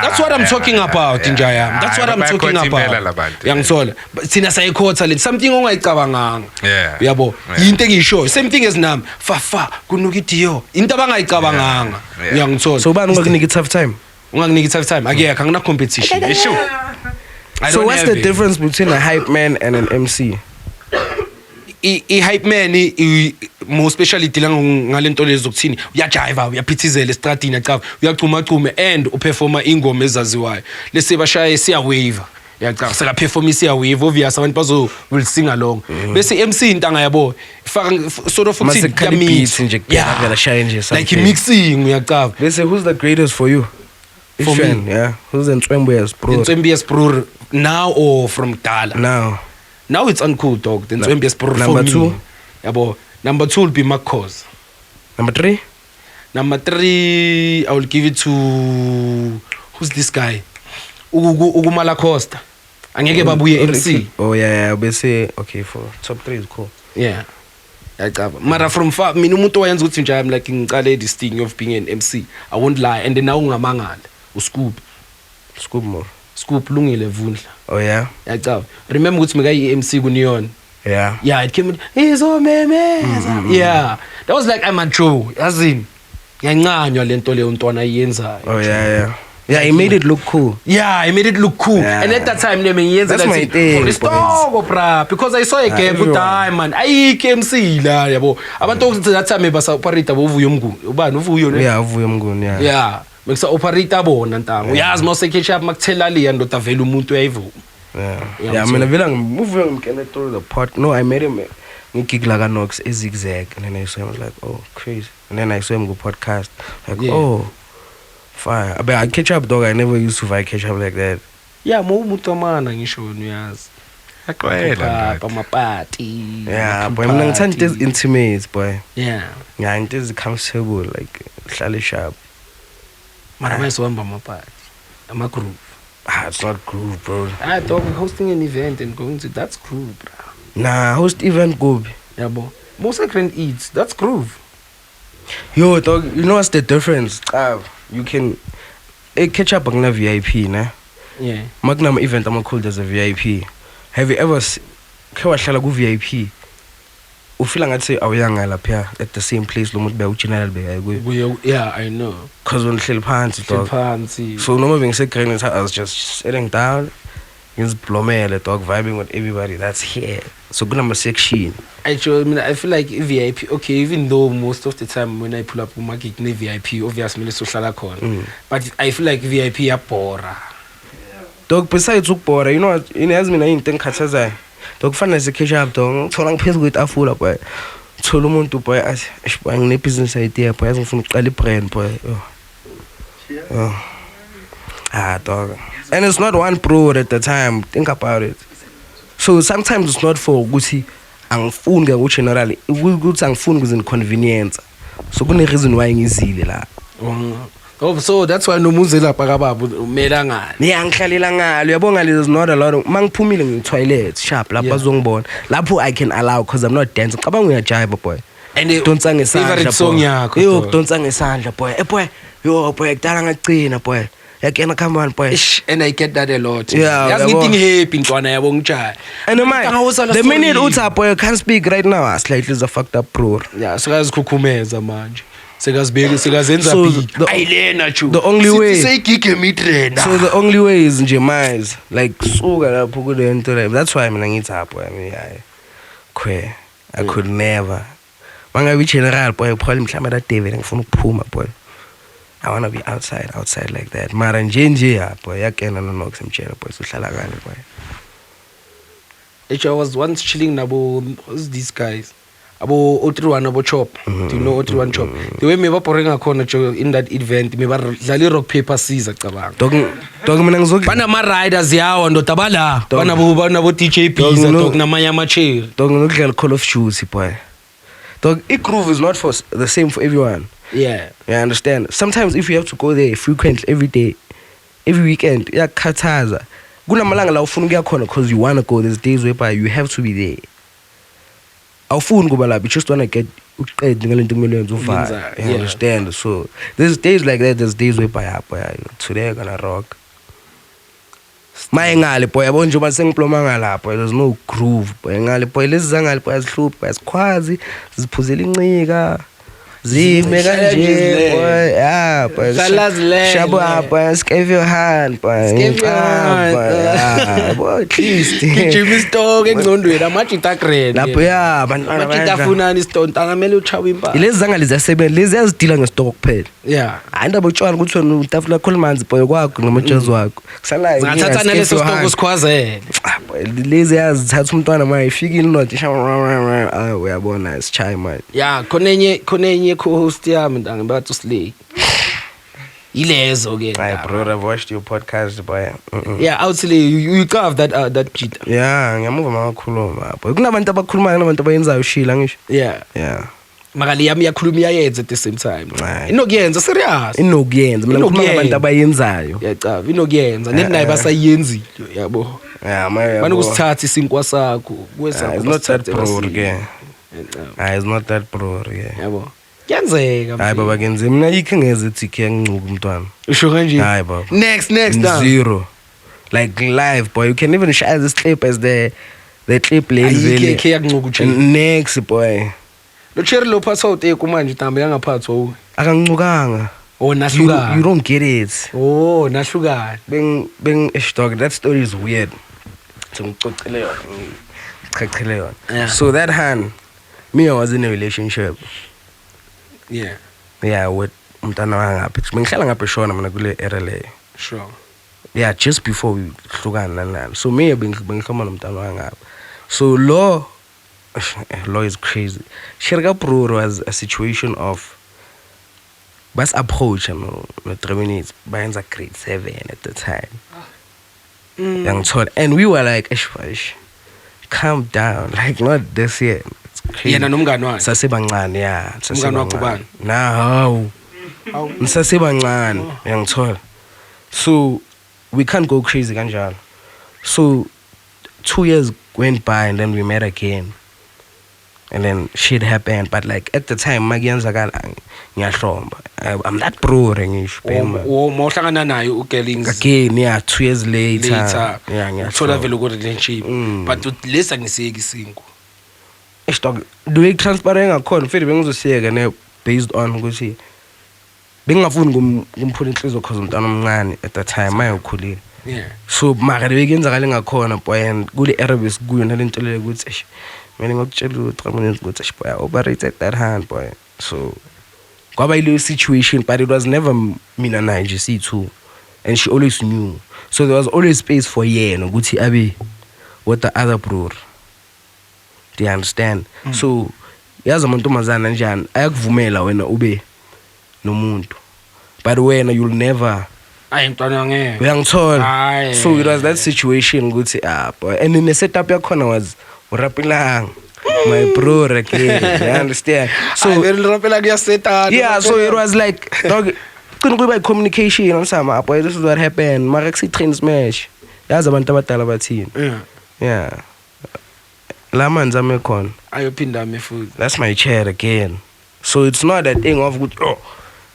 That's what I'm talking about Njaya. That's what I'm talking about. Yangithola. But sina sayikhotha le something ongayicabanganga. Yeah. Yabo. Into engisho. Same thing as nami. Fa kunukidiyo. Into abangayicabanganga. Yangithola. So bani ungakunika tough time? Ungakunika tough time. Akekho angina competition. So what's the difference between a hype man and an MC? I-hype man more especially dealing ngalento lezokuthini uyajiva uyaphithizela estradini yacava uyachuma and uperforma ingoma ezaziwayo lese bashaye siya wave yacava seka perform siya wave obvious abantu will sing along bese MC intanga yabo ifaka sort of ukuthi beats nje kuvela shaye nje something like mixing uyacava bese who's the greatest for you? For me, yeah, who's Ntwembuya's bro? Ntwembuya's bro now or from Dala? Now it's uncool, dog. Then Ntwembuya's bro. Number two? Yabo. Number 2 will be Marcos. Number 3? Number 3, I will give it to who's this guy? Ugumala Costa. Angeke babuye MC. Oh yeah, we say okay for top 3 is cool. Yeah. Mara from far, mina umuntu wayenza ukuthi nje I'm like ngicale this thing of being an MC. I won't lie. And then now ungamangala. Scoop more. Scoop lungile vundla. Oh yeah. Yacava. Remember ukuthi meka MC kuNeon. Yeah. Yeah, it came in. He's so meme. Yeah. That was like I'm a Joe. As in yancanywa lento le untwana yenza. Oh yeah. Yeah, he made it look cool. Yeah, he made it look cool. Yeah. And at that time, that's my thing. Because I saw a game good time, man. I came see la, yabo. Abantu that time basa operate uvuyo mnguni. Ubani uvuyo? Yeah, uvuyo mnguni, yeah. Yeah. Meksa operate bona ntango. Uyazi mase ketchup makuthela le ndoda vela umuntu uyayivu. Yeah, mina vela ngivuyo ngimkele through the pot. No, I made him ngigig like a Nox a zigzag and then I saw him like, oh, crazy. And then I saw him go podcast like, oh. Fire. But I catch up, dog. I never used to fight catch up like that. Yeah, mo mutamana ngisho uyazi. Akwela amapati. Yeah, boy, mina ngithanda into intimate, boy. Yeah. Yeah, into comfortable like hlale sharp. Mara mayisohamba amapati. Ama group. It's not groove, bro. Dog, hosting an event and going to that's groove, bro. Nah, host event go. Yeah, bro. Most grand eats, that's groove. Yo, dog, you know what's the difference? You can catch up on a VIP, nah? Yeah. Magnum event I'm called as a VIP. Have you ever khewahlala ku VIP? Ufila ngathi awuyanga lapha at the same place lo muntu bewuchannel bekayi. Yeah, I know. Cause when hleli phansi dog. So noma bengisegreen I was just sitting down. Ngizblomele dog vibing with everybody that's here. So kunama section. Actually, I mean, I feel like VIP. Okay, even though most of the time when I pull up market VIP, obviously mina sohlala khona. But I feel like VIP yabhora. Dog besides ukubhora, you know what? Inazi mina into engikhathazayo. Dog kufanele sikhesh up dog. Ngithola ngiphezulu kwetafula boy. Thola umuntu boy athi, "Boy ngine business idea boy, ngifuna uqala ibrand boy." Dog. And it's not one pro at the time. Think about it. So sometimes it's not for ukuthi angifuni ke generally. Ukuthi angifuni kuze inconvenience. So kune reason why ngizile la. Oh, so that's why nomuze lapha kababa umela ngani. Yeah, ngihlalela ngalo. Uyabonga there's not a lot of mangiphumile ngi-toilet sharp lapha bazongibona. Lapho I can allow because I'm not dancing. Cabanga uyajiva boy. And donsa ngesandla. Favorite song yakho. Yo, donsa ngesandla boy. Boy, yo boy kudala ngagcina boy. Yakena come on boy. And I get that a lot. Yeah, yazi ngithi happy ntwana yabo ngijaya. And the minute uthi boy can't speak right now, slightly is a fucked up bro. Yeah, sikazikhukhumeza manje. Sekazenza big. Ayilena chu. The only way. Say gige mitrenda. So the only way is nje miles. Like suka lapho kule nto like that's why mina ngithi boy I could never. Mangabe general boy phela mhlawumbe that David ngifuna ukuphuma boy. I want to be outside like that. Mara nje boy yakena no Nox mtshela boy sohlala kani boy. I was once chilling nabo these guys. abo 031 abo chop. Do you know 031 chop? The way me baboring akhona in that event me badlala rock paper scissors cabanga. Dog mina ngizokudla. Banama riders yawo ndoda bala. Banabo DJ Pizza dog namanye ama chair. Dog ngizokudla Call of Duty boy. Dog, groove is not for the same for everyone. Yeah. You understand? Sometimes if you have to go there frequently every day, every weekend, iyakhathaza. Kunamalanga la ufuna ukuya khona because you want to go. There's days whereby you have to be there. Awufuni kuba lapha, you just want to get uqede ngalento kumele wenze uvala. You understand? So there's days like that, there's days whereby today I'm gonna rock. Ngale boy yabo nje basengiploma ngalapho, there's no groove boy ngale boy lezi zangale boy azihluphi asikhwazi ziphuzela incika zime kanje boy boy shabo apha give your hand boy boy at least Jimmy Stock engcondweni amajita grade lapho abantwana amajita afunani stone tangamele uchawa impala lezi zangale ziyasebenza lezi yazidila ngestock kuphela yeah hayi ndaba utshwala ukuthi wena utafula khona manzi boy kwakho namajazi wakho kusalayo ngathatha naleso stock usikhwazele lezi yazithatha umntwana maye ifikile incwadi uyabona isichayi manje yeah khonenye co-host yami ndangibathi uSlay ilezo ke hey bro I've watched your podcast boy yeah outsly you carve that jita yeah ngiyamuva makakhuluma boy kunabantu abakhulumayo kunabantu abayenzayo shila ngisho yeah makali yami yakhuluma iyayenza at the same time inokuyenza serious inokuyenza mina ngikhuluma ngabantu abayenzayo yacaba inokuyenza nethi naye basayenzile yabo yeah manje banokusithatha isinkwa sakho kwesa it's not that bro ke it's not that bro ke yabo kuyenzeka hayi baba kenze mina yikho ngeze ethi ke yangicuka umntwana usho kanje hayi baba next zero like live boy you can even share this clip as the clip lady ke yakuncuka uCherry next boy lo Cherry lo phatha uTe kumanje intamba yangaphathwa u akancukanga nahlukana you don't get it nahlukana beng dog that story is weird so ngicocele yona ngichachele yona so that hand me I was in a relationship yeah with umntana wangapha bengihlala ngapha eshona mina kule area le sure yeah just before we hlukana nani so me bengihloma nomntana wangapha so law is crazy Sherga Bro was a situation of bus approach no 3 minutes bayenza grade 7 at the time young told and we were like ish calm down like not this year yena nomngani wakhe sasebancane umngani wakho bani now nisasebancane yangithola so we can't go crazy kanjalo so 2 years went by and then we met again and then shit happened but like at the time makuyenzakala ngiyahlomba I'm that bro ngisho mawuhlangana naye uGellings again 2 years later ngiyathola vele ku relationship but lesa ngiseki isinko dog the way transparent ngakhona mfethu bengizosiyeka ne based on ukuthi bengingafuni kumphula inhliziyo cause umntana omncane at that time maye ukhulile so mara bekenzakala ngakhona boy and kule Arabic kuyo nalento le ukuthi mina ngokutshela uTramini ukuthi boy operate at that hand boy so kwaba ile situation but it was never mina naye nje si2 and she always knew so there was always space for yena ukuthi abe what the other brother. Do you understand? So yazi amantombazana njani ayakuvumela wena ube nomuntu but wena you'll never ayintwana ngeke uyangithola so it was that situation ukuthi boy and in the setup yakhona was urapilang my bro again you understand so very rapela kuyasetana yeah so it was like dog couldn't go by communication on some boy this is what happened mara kusi train smash yazi abantu abadala bathini yeah la manzi amekhona ayophinda amefuthi that's my chair again so it's not that thing of good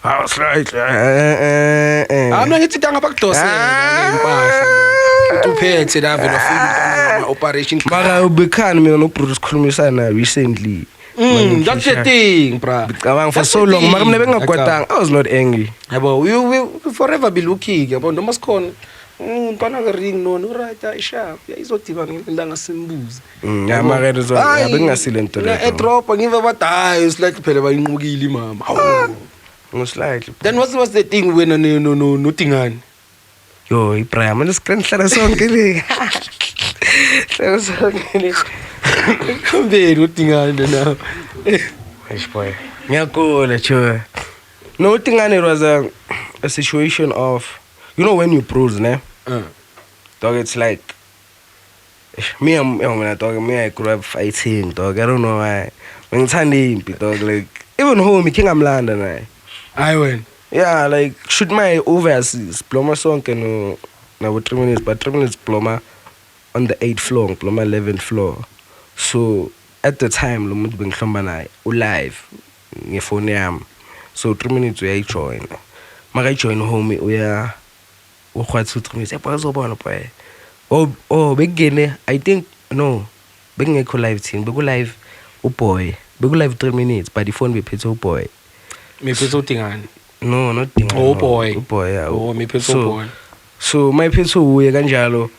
I was right mina ngithi ngapha kudosela ngempahla uphethe la vele ufika operation mara ubekhani mina no Bruce sikhulumisana recently that's the thing bra ngicabanga for so long mara mina bengagwadanga I was not angry yabo we will forever be looking yabo noma sikhona ntwana ke ring nona right sharp izodiba ngilanga simbuza mara rezo bengasile into le drop ngive badayi like phela bayinqukile mama most likely then what was the thing when no Dingane yo Ibrahim le screen hlala sonke le hlala sonke le Mbeni uDingane now. Eish boy. Ngiyakula cho. No, Tingane, it was a situation of, you know, when you bruise, ne? Dog, it's like me, I grew up fighting, dog. I don't know why. When it's handy, dog, like even home, King I'm London, I went. yeah, like shoot my overseas, Ploma song can now 3 minutes, but 3 minutes Ploma on the 8th floor, Ploma 11th floor. So at the time, Lumut Bing Klombanai, live, phone yam. So 3 minutes we join. I join home, we are quite 2 3 minutes. Oh, begin. I think no. Begin a live team. Bego live. Oh boy. Bego live 3 minutes. But the phone be paid. Oh boy. Me put Tingane. No, not Tingane. Oh boy. Oh boy. Yeah. Oh, me put boy. So my peso we ganjalo.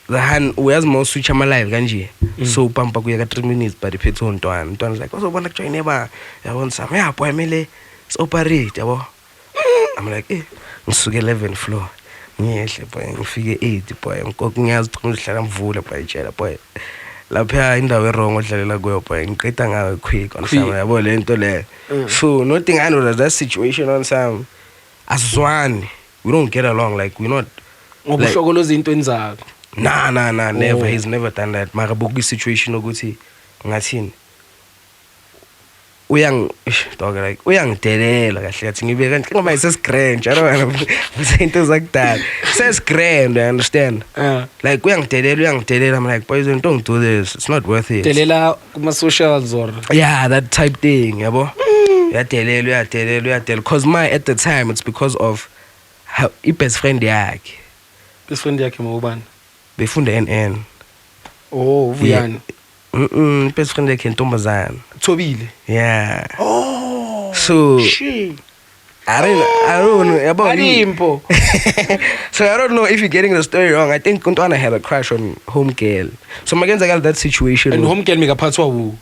The hand we has more switch my live ganji. So pampa we got 3 minutes. But the peso on Tuan. Tuan's like, oh, wanna join never. I want some. Yeah, boy, mele. It's operate. I'm like, eh. I'm 11th floor. Ngiyehle boy ngifike 8 boy ngiyazi ukuthi ngihlala mvule boy tshela boy lapha indawo erong odlalela kuyo boy ngiqeda ngawe quick on some yabo lento le so nothing I know that situation on some asizwani we don't get along like we not ngokuhlokoloza into enzako nah never he's never done that mara boku situation ukuthi ngathini dog like uyangidelela kahle kathi ngibeka ngoma isesgrand yabo into like that sesgrand I understand like uyangidelela I'm like boys don't do this it's not worth it delela kuma socials or yeah that type thing yabo uyadelela because my at the time it's because of how best friend yakhe mawubani befunda NN oh Vuyani best friend yakhe Ntombazana Thobile yeah oh so shit I don't know about Alimpo. So I don't know if you're getting the story wrong. I think Kuntwana had a crush on Home Girl. So Magenza got that situation. And Home Girl megaphathwa wu.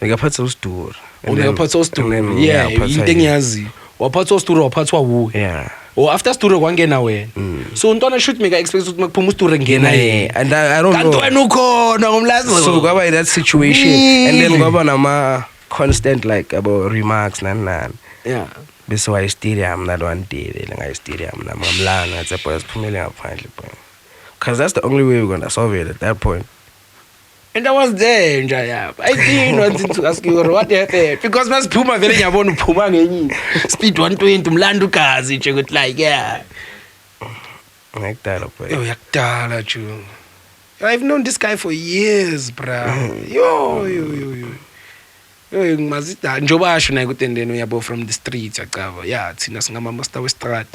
Megaphathwa uStur. Megaphathwa uStur. Yeah, into engiyazi. Waphathwa uStur waphathwa wu. Yeah. Or after Sture kwangena wena. So Ntwana shoot mega expect ukuthi makuphuma uSture ngena yena. And I don't know. Kanti wena ukhona ngomlazo. So kwaba in that situation and then kwaba nama constant like about remarks nan. Yeah. Bese wa stadium that one day lenga stadium namamlanga atse boys phumele ngaphandle boy. Cuz that's the only way we're going to solve it at that point. And I was there nje yapa. I didn't want to ask you what happened because masiphuma vele ngiyabona uphuma ngenye speed 120 umlando ugazi nje ukuthi like yeah. Ngekudala boy. Yo yakudala Ju. I've known this guy for years, bro. Yo. Yo ngimazida njoba asho naye kutendeni uyabo from the streets yacaba. Yeah, thina singama master westrat.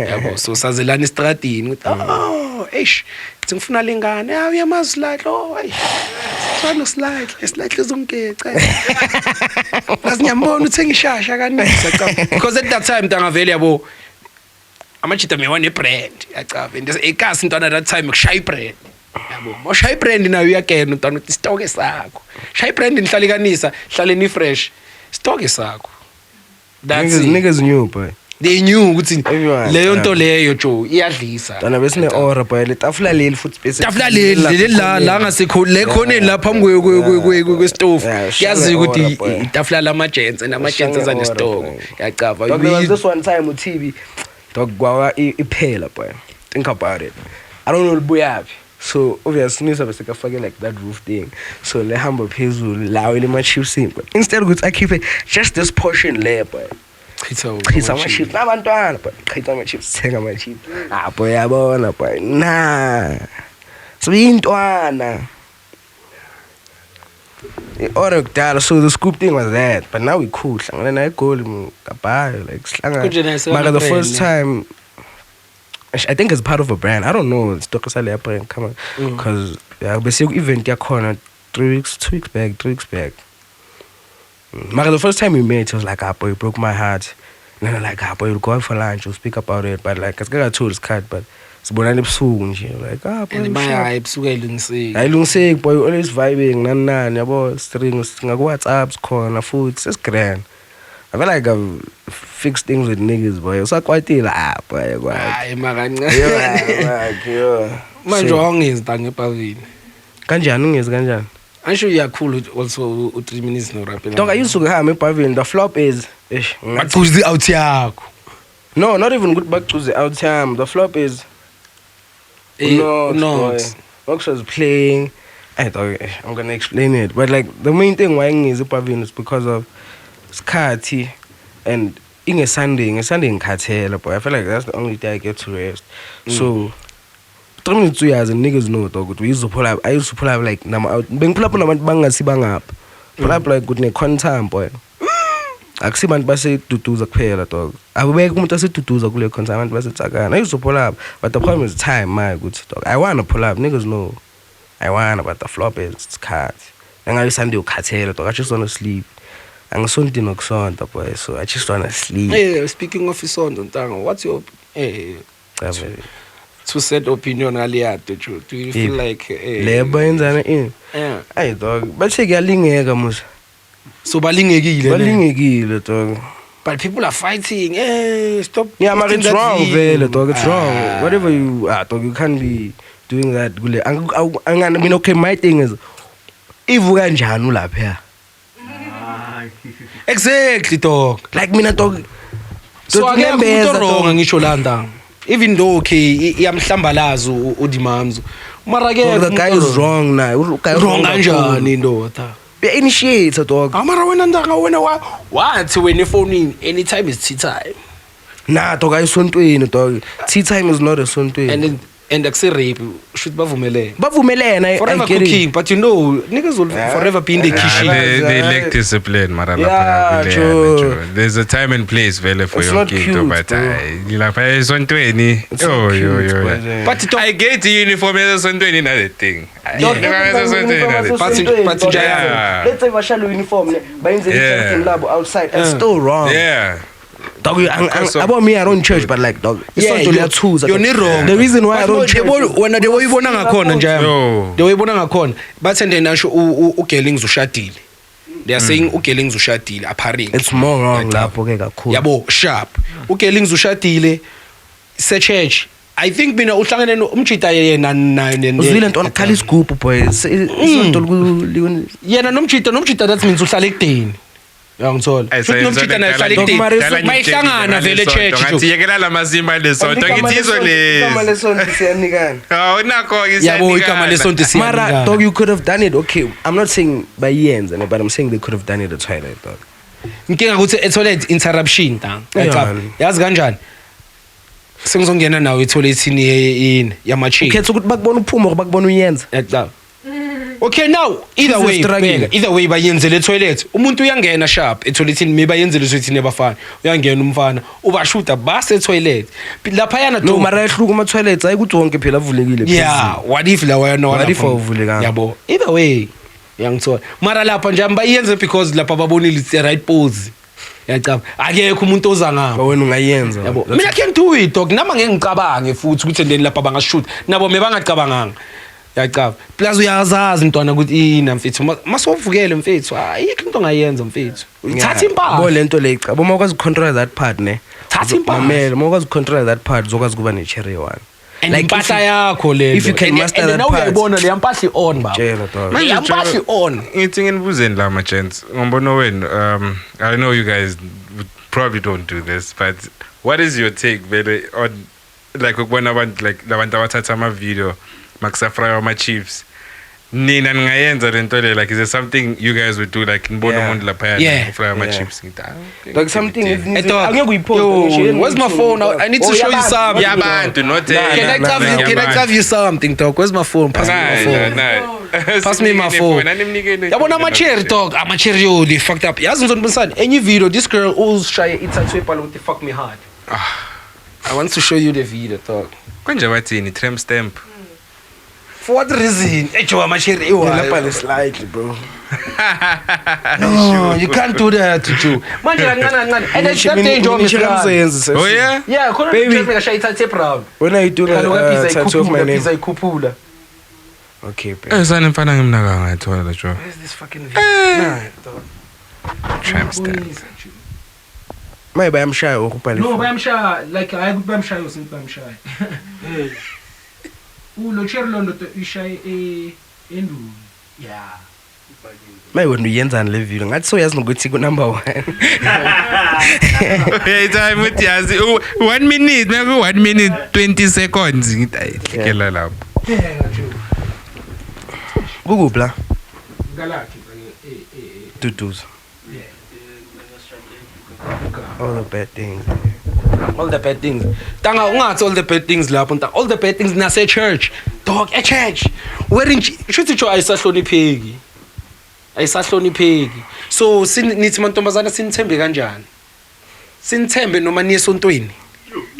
Yabo so sazelana estradini ukuthi oh, eish. Ngifuna lengane. Ah uyamazi slide lo. Hey. Sona slide uzongeca. Lasinyambona uthenga ishasha kanisa yacaba. Because at that time ntanga vele yabo amachita me one brand yacaba. Ekasi ntwana that time kushaya brand. Yabo moshaya brand nayo uyakena ntwana uthi stock sakho shaya brand nihlalikanisa hlale ni fresh stock sakho that's niggas knew boy they knew ukuthi leyo nto leyo jo iyadlisa dana besine aura boy letafula leli futhi space tafula leli la ngasekho le khona la phambi kwestove yazi ukuthi itafula lamagents namagents azane stock yacava there was this one time with TV dog gwawa iphela boy think about it I don't know buyapi. So obviously news of fucking like that roof thing. So le humble phezulu la ile ma chips in. Instead of I keep it just this portion layer boy. Chitsa ma chips nabantwana but chitsa ma chips thenga ma chips. Ah boy yabona boy. Nah. So intwana. So the scoop thing was that, but now we cool. And I call him Kabayo like slanga. The first time I think it's part of a brand. I don't know. It's Tokasale brand. Come on, because basically event corner 2 weeks back. The first time we met, it was like, boy, it broke my heart. And then like, boy, we'll go out for lunch. We'll speak about it. But like, it's got told it's cut. But it's bonani psugu nje. Like, boy, and my psugu ilungiseki. Ilungiseki, boy, always vibing. Nan, yabo strings. Ngaku WhatsApps corner food. It's grand. I feel like I've fixed things with niggas, boy. So quite boy. Hayi makancane. Yeah. Manje ongizida ngepavini. Kanjani? I'm sure you're cool also 3 minutes no rap. Dog, I used to have my pavilion. The flop is But who's the out here? no, not even good back to the out time. The flop is No. Nox was playing. I thought I'm gonna explain it, but like the main thing why is the pavilion is because of Skati and in Sunday in Cartel, but I feel like that's the only day I get to rest. So 3 minutes 2 years and niggas know dog. We used to pull up. I used to pull up like nama out. Bang pull up nama banga si bang up. Pull up like good ne time boy. Akusi bantu base tutuza kuphela dog. Abubeka umuntu asitutuza kule concert abantu base tsakana. I used to pull up, but the problem is time my good dog. I wanna pull up, niggas know. I wanna, but the flop is it's cut. Ngale Sunday ukhathela dog. I just wanna sleep. Angisonto nokusonto boy, so I just wanna sleep. Hey, speaking of isonto ntango, what's your to set opinion aliyato Joe? Do you feel like lebo yenzana in? Yeah. Hey dog, bathi kuyalingeka musa. So balingekile Dog. but people are fighting. Hey, stop. Yeah, man, putting it's that wrong, view. vele, dog. It's wrong. Whatever you dog, you can't be doing that. I mean, okay, my thing is, if we are njani lapha here, Exactly, dog. like mina dog. So Don't akekho ngembeza, umuntu wrong dog. ngisho la ntango. Even though okay iyamhlambalaza uDimamzo. Mara ke Dog, the guy is wrong now. Wrong kanjani ndoda? Be initiator, dog. Amara wena ndanga wena wathi wena efonini anytime is tea time. Nah, dog, ayisontweni, dog. Tea time is not a sontweni. And akuse rape should bavumelene. Bavumelene, Forever I get cooking, it. but you know niggas will forever be in the kitchen. They lack discipline, mara Yeah, lapha true. vele. There's a time and place vele for It's your not kid, cute, but bro. lapha esontweni. It's not cute, But I get the uniform esontweni another thing. Dog, But yeah. let's say bashalo uniform ne bayenze Yeah. something labo outside. It's still wrong. Yeah. Dog, Because of- about me, I don't church, but like, dog, Yeah, you're not wrong. The reason why I don't church. Wena the way ibona ngakhona njalo. No. The way ibona ngakhona. Bathi and nasho uGellings ushadile. They are saying uGellings ushadile apparently. It's more wrong Yabo. lapho ke kakhulu. Yabo sharp. uGellings ushadile se church. I think mina uhlangene umjita yena Uzwile ntwana khala isigubhu boy. Isonto yena nomjita that means uhlala ekudeni. Uyangithola. Futhi nomjita naye uhlala ekudeni. Mayihlangana vele church. Ngathi yekela lamazimba lesonto ngithi izo Igama lezi. lesonto siyanikana. Hawu nakho Yabo igama lesonto Mara, siyanika. dog, you could have done it. Okay, I'm not saying by yenza, but I'm saying they could have done it at toilet, dog. Inkinga ukuthi etoilet interruption tang. Yeah. Yazi kanjani? Sengizongena nawe etoiletini yini yamachi. Ukhetha ukuthi bakubona uphuma bakubona uyenza. Yaqaba. Okay now either way bheka either way bayenzele toilet umuntu uyangena sharp etoiletini maybe bayenzele ukuthi abafana uyangena umfana ubashuta base toilet lapha yana No, mara ehluka ama toilets ayikuthi wonke phela avulekile. yeah what if la wena What if awuvulekanga? yabo either way uyangithola mara lapha nje bayenze because lapha babonile it's the right pose yaqaba akekho umuntu oza ngapha Wena ungayenza. yabo mina can do it dog nama ngeke ngicabange futhi ukuthi endeni lapha bangashoot nabo mebangacabanganga yaqaba plus uyazazi intwana ukuthi ina mfethu masovukele mfethu ayikho into ongayenza mfethu thatha impahla Bo lento le icaba uma ukwazi control that part ne. Thatha impahla. Mamela, uma ukwazi control that part uzokwazi kuba ne cherry one. and Like, impahla yakho le if you can master that now part. uyayibona le yampahla on baba Tshela dog. le yampahla on Ngithi nginibuzeni la ma-gents ngombono wenu I know you guys probably don't do this but what is your take vele on like ukubona abantu like labantu abathatha ama-video makusafraya ama-chiefs nina ningayenza lento le like is there something you guys would do like nibona Yeah. umuntu laphaya Yeah. ufraya Yeah. ama-chiefs ngithi Like something Hey, dog, angeke uyipost. yo, where's my phone? I need to show you something. yabantu not Can I grab you something dog where's my phone pass me my phone Pass me my phone. yabona ama-cherry dog ama-cherry yo they fucked up yazi ngizonisana enye video this girl uzishaye ithathwe ebhala ukuthi fuck me hard I want to show you the video dog konje bathini tramp stamp for what reason ejo ama-cherry Lapha le slightly bro. no you can't do that Joe manje kancane and it's that danger of Mr. oh yeah yeah khona Baby. baby ngashaye ithathe brown When are you doing a tattoo of my name? pizza ikhuphula Okay, baby. esane mfana ngimnaka ngayithola la jo where's this fucking video nah dog tramp stamp Maybe I'm shy ukubhala. no bayamshaya like hayi ukuthi bayamshaya usinto bayamshaya ulo cherry londo ishaye enduni yeah Maye wena uyenzani le video ngathi soyazi nokuthi ku number 1 Hey time uthi yazi 1 minute maybe 1 minute 20 seconds ngithi ayikela lapho kukupla Galaki tutus all the bad things tanga ungathi all the bad things lapho ntanga all the bad things nase church dog e church where shuthi jo ayisahlonipheki so nithi mantombazana sinithembe kanjani sinithembe noma niye esontweni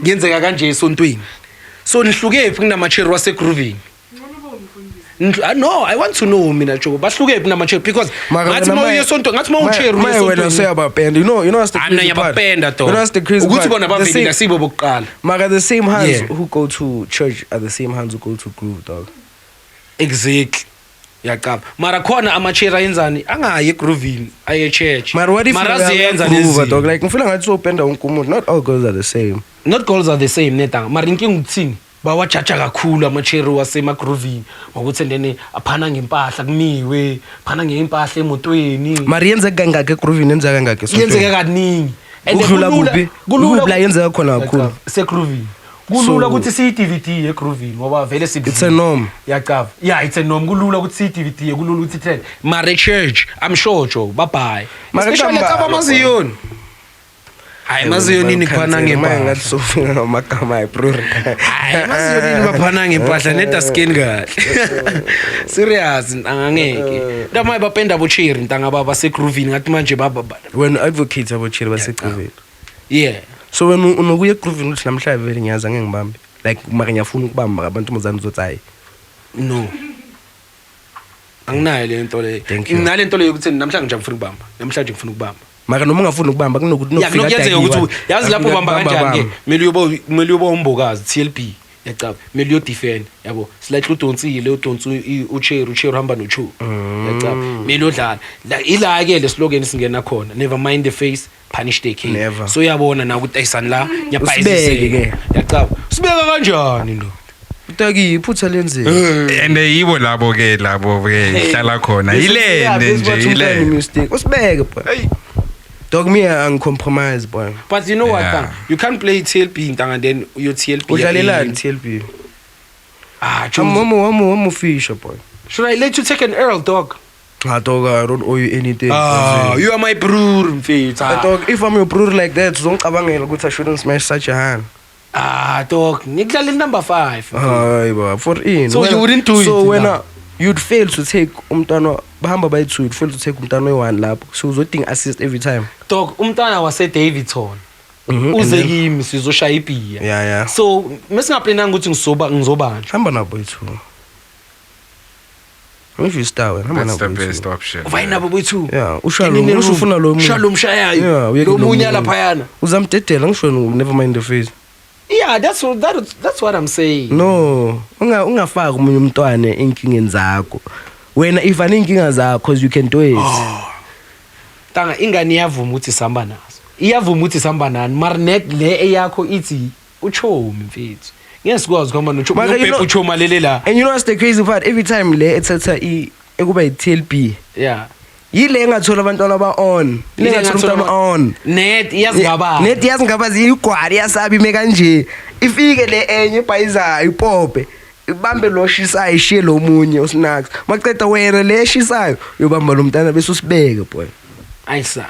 kuyenzeka kanje esontweni so nihluke phi kunamacheri waseGroovini no I want to know mina jo bahluke phi namacheri because ngathi moye esonto ngathi mawucheri wena useyabapenda you know what's the crazy part amna you know what's the crazy ukuthi bona baveli asibo bokuqala maka the same hands who go to church are the same hands who go to groove dog exactly yaqaba mara khona amachera yenzani angayi eGroovini aye church mara aziyenza lezi dog like ngifuna ngathi upenda uNkulunkulu not all girls are the same netanga mara inkinga ukuthini bawajaja kakhulu amachera wasemaGroovini ngokuthi ndene aphana ngempahla kuniwe phana ngempahla emotweni mara yenzeka kangaka eGroovini yenzeka kangaka yenzeka kaningi ukudlula kuphi kulula yenzeka khona kakhulu seGroovini kulula ukuthi siyi-DVD eGroovini ngoba vele it's a norm yaqava it's a norm kulula ukuthi siyi-DVD kulula ukuthi trend mara church I'm sure jo bye especially kaba maziyoni hayi maziyoni nikhwana ngempahla ngathi sofika ngamagama ayibro hayi maziyoni baphana ngempahla neta skin kahle serious angangeke ndamaye bapenda bocheri ntanga baba seGroovini ngathi manje baba when advocates abocheri baseGroovini so when unokuya eGroovini uthi namhlanje vele ngiyaza ngeke ngibambe like mara ngiyafuna ukubamba abantu mozana uzothi hayi no anginayo le nto le nginale nto le ukuthi namhlanje nje ngifuna ukubamba namhlanje ngifuna ukubamba mara noma ungafuna ukubamba kunokuthi nokufika kuyenzeka ukuthi yazi lapho ubamba kanjani ke mele uyoba umbokazi TLB yacaba mele uyo defend yabo slightly udonsile uCheri uhamba noChu yacaba mele udlala ila ke le slogan singena khona never mind the face punish the king so uyabona na ukuthi ayisani la nyapayiseke yacaba sibeka kanjani ndo utaki iphutha lenzeni and yibo labo ke hlala khona ilende nje ile mistake usibeke bro dog me uncompromise boy but you know what you can't play TLB and then your TLB udlalelani TLB I'm fisher boy should I let you take an Earl dog dog I don't owe you anything you are my brother mfethu dog if I'm your brother like that uzongicabangela ukuthi I shouldn't smash such a hand dog ngidlala number 5 hayi baba for in so you wouldn't do it so when you'd fail to take umntwana bahamba bayi2 you'd fail to take umntwana oyi1 lapho so uzodinga assist every time dog umntwana wase Davidson uze kimi sizoshaya ibhiya yeah so mesingaplananga ukuthi ngizobanja hamba nabo boy2 If you start hamba nabo that's the best option why nabo boy2 yeah ufuna lo umshayayo lo munye laphayana uzamdedela ngisho never mind the face yeah that's what I'm saying no ungafaka umunye umntwana enkingeni zakho wena if aninkinga zakho because you can do it tanga ingane iyavuma ukuthi sihamba nazo iyavuma ukuthi sihamba nani mara net le eyakho ithi uchomi mfethu ngeke sikwazi ukuhamba nochomi uchomi lele la and you know what's the crazy part every time le ethatha ekuba iTLB yile engathola abantwana aba-on le engathola umntwana on net yazi ngabazi igwari yasabi ime kanje ifike le enye ibhayizayo ipope ibambe lo shisayo ishiye lo munye usinaks maqeda wena le eshisayo uyobamba lo mntana bese usibeke boy ayisa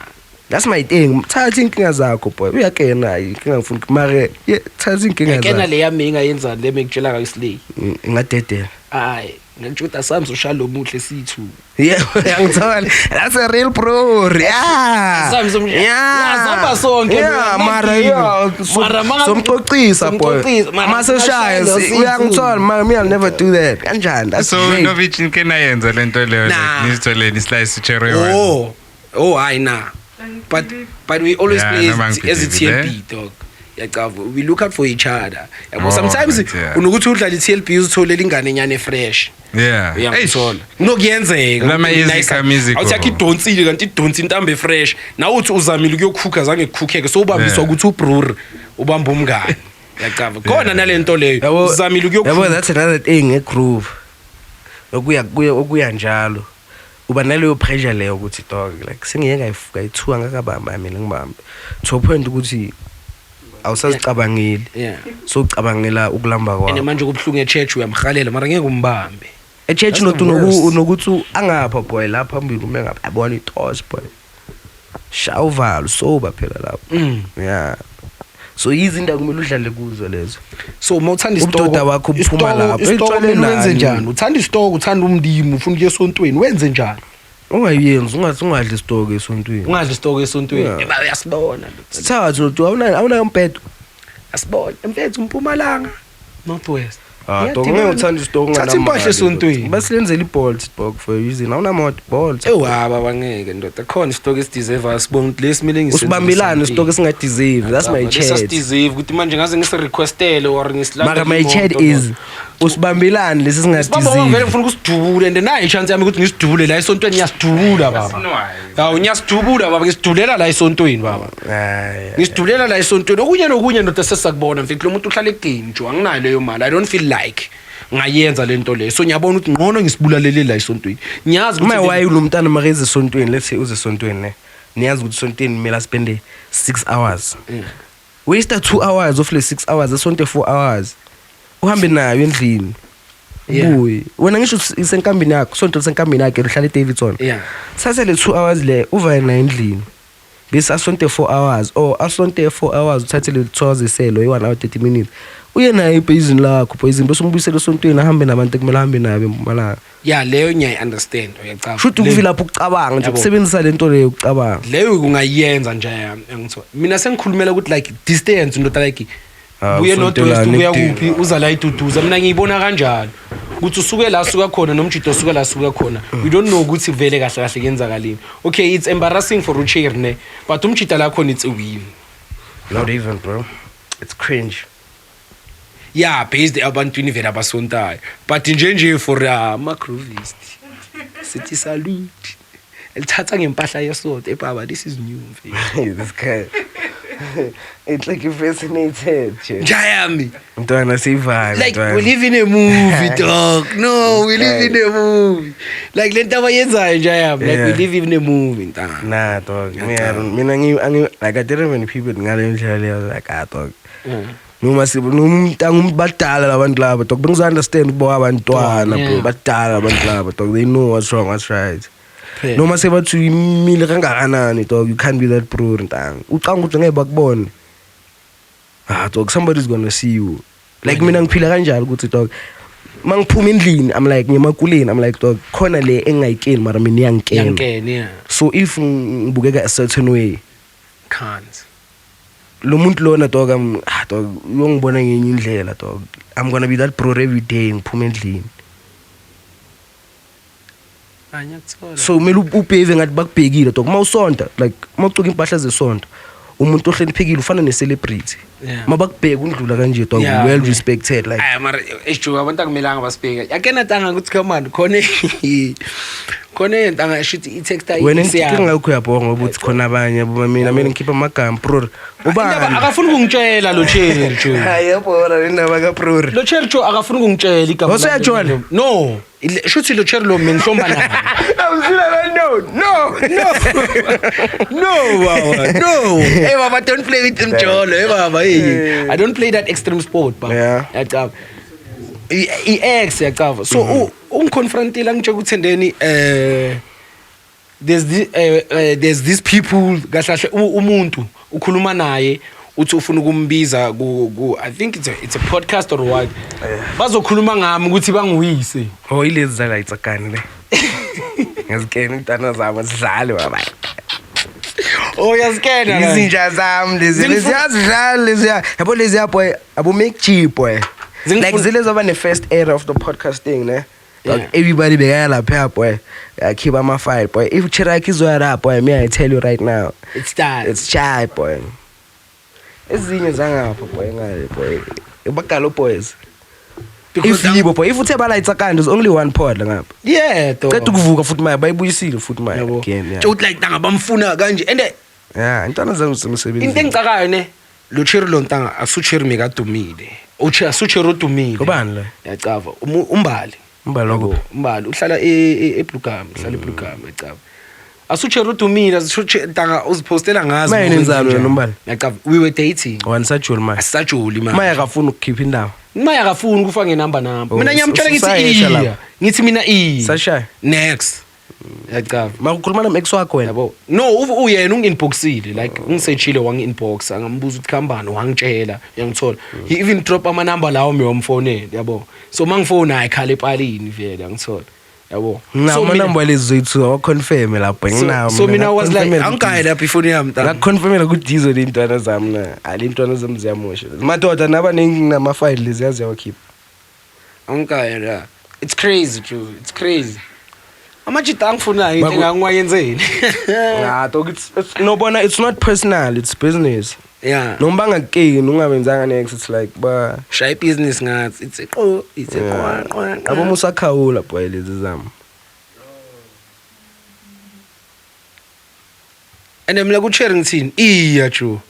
that's my thing thatha inkinga zakho boy uyakena inkinga ngifuna mare thatha inkinga zakho kena le yami engayenza le mekutshela ka islay ngadedela hayi ngikujuda sami zoshaya lo muhle sithu ngithola that's a real bro sami zaba sonke mara somcocisa boy mase shaya uyangithola mara me I'll never do that kanjani that's so Novich nkena yenza lento leyo nisitholeni slice cherry I know but we always play as a TLB dog yacava we look out for each other yabo sometimes unokuthi udlala iTLB uzitholela ingane enyane fresh uyangithola kunokuyenzeka awuthi idonsile kanti idonsi intambe fresh nawe uthi uzamile ukuyokhuka zange kukhukheke so ubambiswa ukuthi ubrur ubamba umngane yacava khona nalento leyo uzamile ukuyokhuka yabo that's another thing egroove okuya njalo uba naleyo pressure leyo ukuthi dog like sengiyeke ngayithuka ngakabamba mina ngibambe to a point ukuthi awusazicabangeli Yeah. so ucabangela ukulamba And kwakho manje kubhlungu e-church uyamhalela mara ngeke umbambe. e-church That's the worst. nokuthi angapha boy lapha phambili kume ngapha yabona itos boy shawuvalo soba phela lapho yeah so izinto kumele udlale kuzo lezo So mawuthanda Ubudoda bakho buphuma lapho. Isitoko Ecaleni wenze nani? njani? Uthanda isitoko, uthanda umndimi, ufuna ukuya esontweni, wenze njani? ungayenzi ungadli isitoko esontweni Ungadli isitoko esontweni. Yeah. Eba uyasibona. sithathu lo awuna umpetho Asibona. Emfethu uMpumalanga, Northwest. dog ngeke uthanda isitoko Thatha impahla esontweni. basilenzela i-bolt dog for a reason awunamoto bolt Ewaba bangeke ndoda. Khona isitoko esideserve sibona ukuthi lesimile ngisenze. usibambelane isitoko esingadeserve that's my chat Sideserve ukuthi manje ngaze ngisirequestele or ngisilanda. mara my chat is usibambelane lesi Baba vele singadeserve ngifuna ukusidubule and nayo chance yami ukuthi ngisidubule la esontweni ngiyasidubula baba. Hawu ngiyasidubula baba ngisidulela la esontweni baba. Ngisidulela la esontweni okunye ndoda sesakubona mfethu lo muntu uhlala egame nje anginayo leyo mali I don't feel like ngayenza lento leyo so ngiyabona ukuthi ngcono ngisibulalele la esontweni ngiyazi uma ukuthi why lo mntana makeze esontweni let's say uze esontweni ne niyazi ukuthi esontweni kumele spende 6 hours waste 2 hours of le 6 hours esonto 4 hours uhambe nayo endlini Yeah. buyi wena ngisho isenkambini yakho sonto senkambini yakhe uhlala eDavidson yeah thatha le 2 hours le uva na endlini bese asonto 4 hours or asonto 4 hours uthathe le 2 hours eselo i1 hour 30 minutes uye nayo ibhizini lakho poison bese umbuyisela esontweni ahambe nabantu kumele ahambe nabo empumalanga yeah leyo ngiya understand uyacabanga should ukuvila lapho ukucabanga nje Yabo. ukusebenzisa lento leyo ukucabanga leyo kungayenza nje ngithiwa mina sengikhulumela ukuthi like distance ndoda like buye usontelana Northwest uya ekudeni. kuphi uza la iduduza mina ngiyibona kanjalo ukuthi usuke la suka khona nomjito usuka la suka khona we don't know ukuthi vele kahle kahle kuyenzakalini okay it's embarrassing for Ucher ne but umjita la khona it's a win not even bro it's cringe yeah based abantwini vele abasontayo but nje for macrovist sithi salute elithatha ngempahla yesonto ebaba this is new mfethu this guy it's like you're fascinated njayami mntwana sivana like we live in a movie dog no we live in a movie like lento abayenzayo njayami like we Yeah. live in a movie ntana nah dog mina like I didn't even people ngale ndlela leyo like dog noma sibumuntu badala labantu laba dog bengizo understand kubo abantwana Yeah. bro badala abantu laba dog they know what's wrong what's right Yeah. noma sebathu imile kangakanani dog you can't be that pro ntanga ucanga ukuthi ngeke bakubone dog somebody's gonna see you like mina ngiphila kanjalo ukuthi dog mangiphuma endlini I'm like ngiyemakuleni I'm like dog khona le engayikeni mara mina iyangikena yankene yeah so if ngibukeka a certain way can't lo muntu lona dog dog uyongibona ngenye indlela dog I'm gonna be that pro every day ngiphuma endlini anyakuthola so kumele ubhave ngathi bakubhekile dog mawusonta like mawucuka impahla zesonto umuntu ohloniphekile ufana ne-celebrity Yeah. mabakubheka undlula kanje dog Yeah, well yeah. respected like ay mara ejuka abantu akumelanga basibheke yakena tanga ukuthi come on khona yentanga shithi i-text wena ngike ngakho uyabonga ukuthi khona abanye mina ngikhipha amagama pro ubani akafuni ukungitshela lo Cherry Joe yabona le ndaba ka-pro lo Cherry Joe akafuni ukungitshela igama Usuyajona? no shuthi lo Cherry lo mina ngihlomba naye no baba no hey baba don't play with him Jolo hey baba hey I don't play that extreme sport baba Yeah. yacaba i-ex yacaba so ungiconfrontile angitshela ukuthi endeni there's these people kahle umuntu ukhuluma naye uthi ufuna ukumbiza ku I think it's a podcast or what bazokhuluma ngami ukuthi bangiwise ilezi zakayitsakani le ngizikena intana zami sidlale baba yaskena izinja zami lezi ziyazidlala lezi yabo lezi boy abo make cheap boy like zilezi aba ne first era of the podcasting ne like Yeah. everybody bekaya lapha boy keep ama file boy if Cheraki izoya lapha boy me I tell you right now it's that it's shy boy ezinye zangapha boy ngale boy bagalo boys if yibo boy if uthe bala itsakani there's only one pod ngapha yeah to qeda ukuvuka futhi manje bayibuyisile futhi manje yabo again yeah uthi like tanga bamfuna kanje and yeah intana zami semsebenzi into engicakayo ne lo Cherry lo ntanga asucherry meka dumile uche asucherry odumile Ubani lo? yacava umbali Mbali wakuphi? Mbali uhlala eBlugam, uhlala eBlugam ecaba. Asuchero Dumila, asuchentanga uzipostela ngazo. Manje nenzalo wena Mbali? Ecaba we were dating. Wanisajuli manje. Asajuli manje. Maya akafuna ukukhipha indawo. Maya akafuni kufa ngenamba namba. Oh, Mina ngiyamtshela ngithi sayesha lapho. ngithi mina Sashaya. next. Ecaba. Makukhuluma nex wakho wena. Yabo. No, uyena unginboxile like ungisechile wanginbox angambuza ukuthi khambani wangitshela uyangithola. He even drop ama number lawo miyomfonela yabo. So mangifona ayikhala epalini vele yangithola. Yabo. Na amanamba lezi zethu awaconfirm lapho nginawo. So mina was like angikaye lapha ifoni yami ta. Ngakuconfirmela ukuthi dizo le ntwana zami na. Ali ntwana zami ziyamosha. Madoda naba nama file lezi yaziyakhipha. Angikaye la. It's crazy true. It's crazy. Amajita angifuna into engangwayenzeni. Nah, dog it's bona it's not personal, it's business. Yeah. Noma bangakeni ungabenzanga next it's like ba Shy business ngathi it's a qwa. abo musakhawula boy lezi zami. And mina ku Charrington iya true.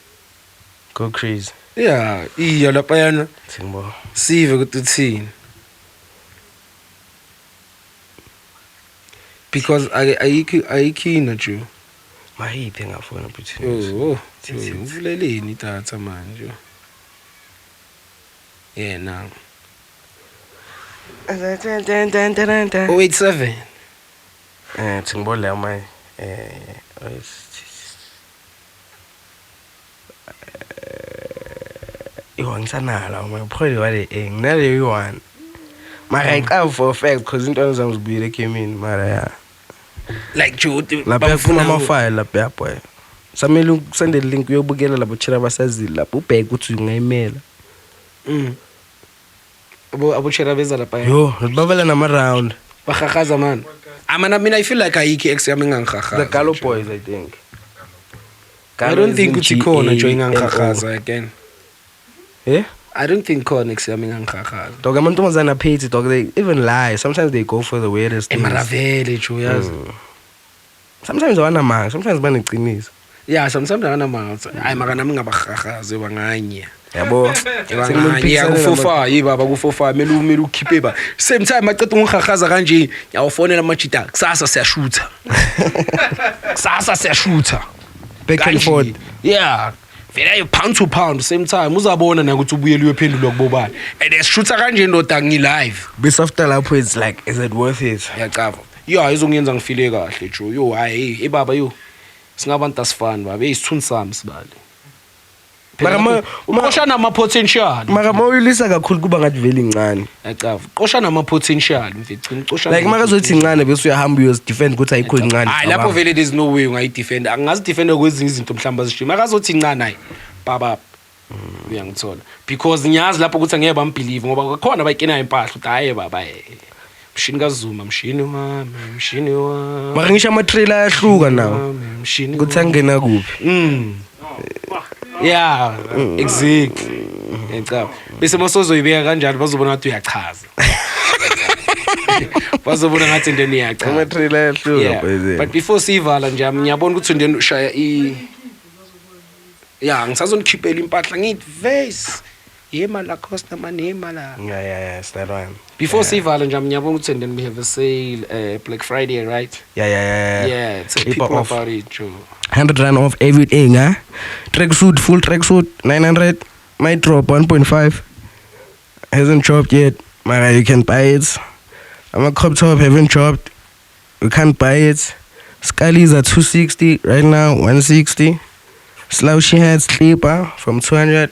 Go crazy. Yeah, iya lapha yana. Singbo. Sive ukuthi uthini. Because ayikina nje. Mahiphi ngafuna between. Oh, uvuleleni idatha manje. Yeah now. 087. Singbo la my ngisanala probably wale nginale one. Mara iqava for a fact because into zami zibuyele ekemini mara ya. Like Jude. Lapha ufuna ama-file lapha boy. Samele ukusendele link uyobukela lapho chira basazile lapho ubheke ukuthi ungayimela. Abuchera beza lapha. Yo, babala nama round. Bakhakhaza man. Mina I feel like ayikho ex yami ngangikhahaza. The Gallo boys I think. I don't think ukuthi khona nje ngangikhahaza again. Yeah? I don't think khona ex yami ngangikhahaza. Dog amantombazana aphethe dog they even lie. Sometimes they go for the weirdest things. Emaravele nje uyazi. Sometimes abanamanga, sometimes baneqiniso. Yeah, sometimes anamanga. Hayi maka nami ngabakhahaza banganye. Yabo. Yeah, kufofa yibaba kufofa melu ukhiphe ba. Same time aceda ungikhahaza kanje, yawafonela amajita. Kusasa siyashutha. Kusasa siyashutha. Back and forth. Yeah. Vela pound to pound same time uzabona na ukuthi ubuyele uyephendula kubobani. And esishutha kanje ndoda ngilive. Bese after lapho it's like is it worth it? Yacava. Yeah, izongenza ngifile kahle Joe. Yo hayi ebaba yo. Singabantu asifani baba. Eyisithunzi sami sibali. Mara uqoshana ama potential. Mara mawuyilisa kakhulu kuba ngathi vele incane. Yacava. Qoshana ama potential mfethu uqoshana. Like makazothi incane bese uyahamba uyozidefend ukuthi ayikho incane. Hayi lapho vele there's no way ungayidefend. Angazidefend kwezinye izinto mhlamba zishima. Makazothi incane hayi. Baba uyangithola. Because ngiyazi lapho ukuthi angeke bambelieve ngoba khona bayikena impahla uthi hayi baba mshini kaZuma mshini wami. Mara ngisho ama trailer ayahluka nawo. Mshini Kuthi angena kuphi? Yeah, exactly. Ngicaba. Bese masozoyibeka kanjalo bazobona ukuthi uyachaza. Bazobona ngathi into niyachaza. Ama trailer ayahluka boys. But before sivala nje ngiyabona ukuthi ndeni ushaya Yeah, ngisazonikhipela impahla ngithi vase. Yema la cost nama la. Yeah, it's that one. Before sivala nje ngiyabona ukuthi then we have a sale Black Friday, right? Yeah. Tell people about it, Joe. 100 rand off everything, huh? Tracksuit, full tracksuit, 900. Might drop 1.5. Hasn't dropped yet. Mara, you can buy it. I'm a crop top, haven't dropped. You can't buy it. Scully's at 260 right now, 160. Slouchy hats, sleeper from 200.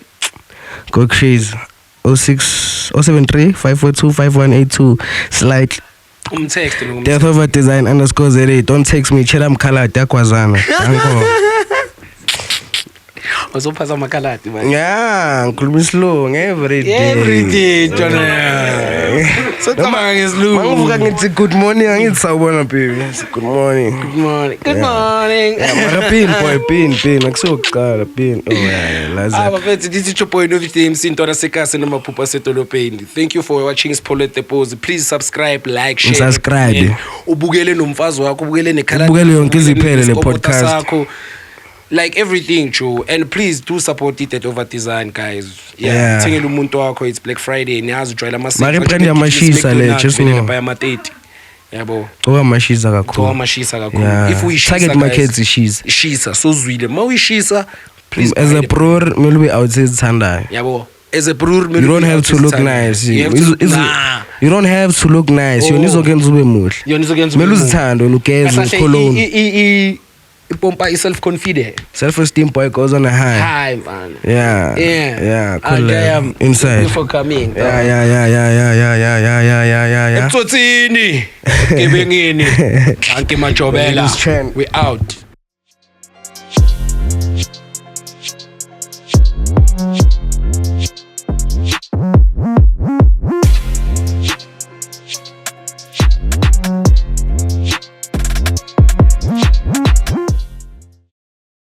Go crazy. 073 542 5182. Slight. Text Death over design _08. Don't text me. Chelam khala dakwazana. Uzophaza amakhalati man. Yeah, ngikhuluma slow every day John. So tama ngesilungu. Mangivuka ngithi good morning angithi sawubona baby. Good morning. Good morning. Mara pin boy pin akusokuqala pin. Oh yeah, laza. Bafethu this is Chopo Novity MC Ntwana Sekase namaphupha setolopeni. Thank you for watching Spole the Pose. Please subscribe, like, share. Subscribe. Ubukele nomfazi wakho, ubukele nekhalati. Ubukele yonke iziphele le podcast. like everything true, and please do support it at Over Design, guys. Yeah. Thingela umuntu wakho, it's Black Friday niyazi ujwayela Mari brand yamashisa le, just know. baya ma-30 yabo Okamashisa kakhulu. mashisa kakhulu. Yeah. If we Target markets ishisa. ishisa so zwile ma uyishisa, please As buy a the- brewer, maybe I would say it's Tandai. yabo, as a brewer You don't have to look nice. You don't have to look nice. You Oh. need to get ube muhle. Mele uzithande wena ugeze ucologne. ipompa i-self confident. Self-esteem boy goes on a high. Hi man. Yeah. Yeah. Cool. Thank Inside. you for coming. Yeah. Ebutsotsini. Gebengini. Danke Majobela. Ladies' trend. We out.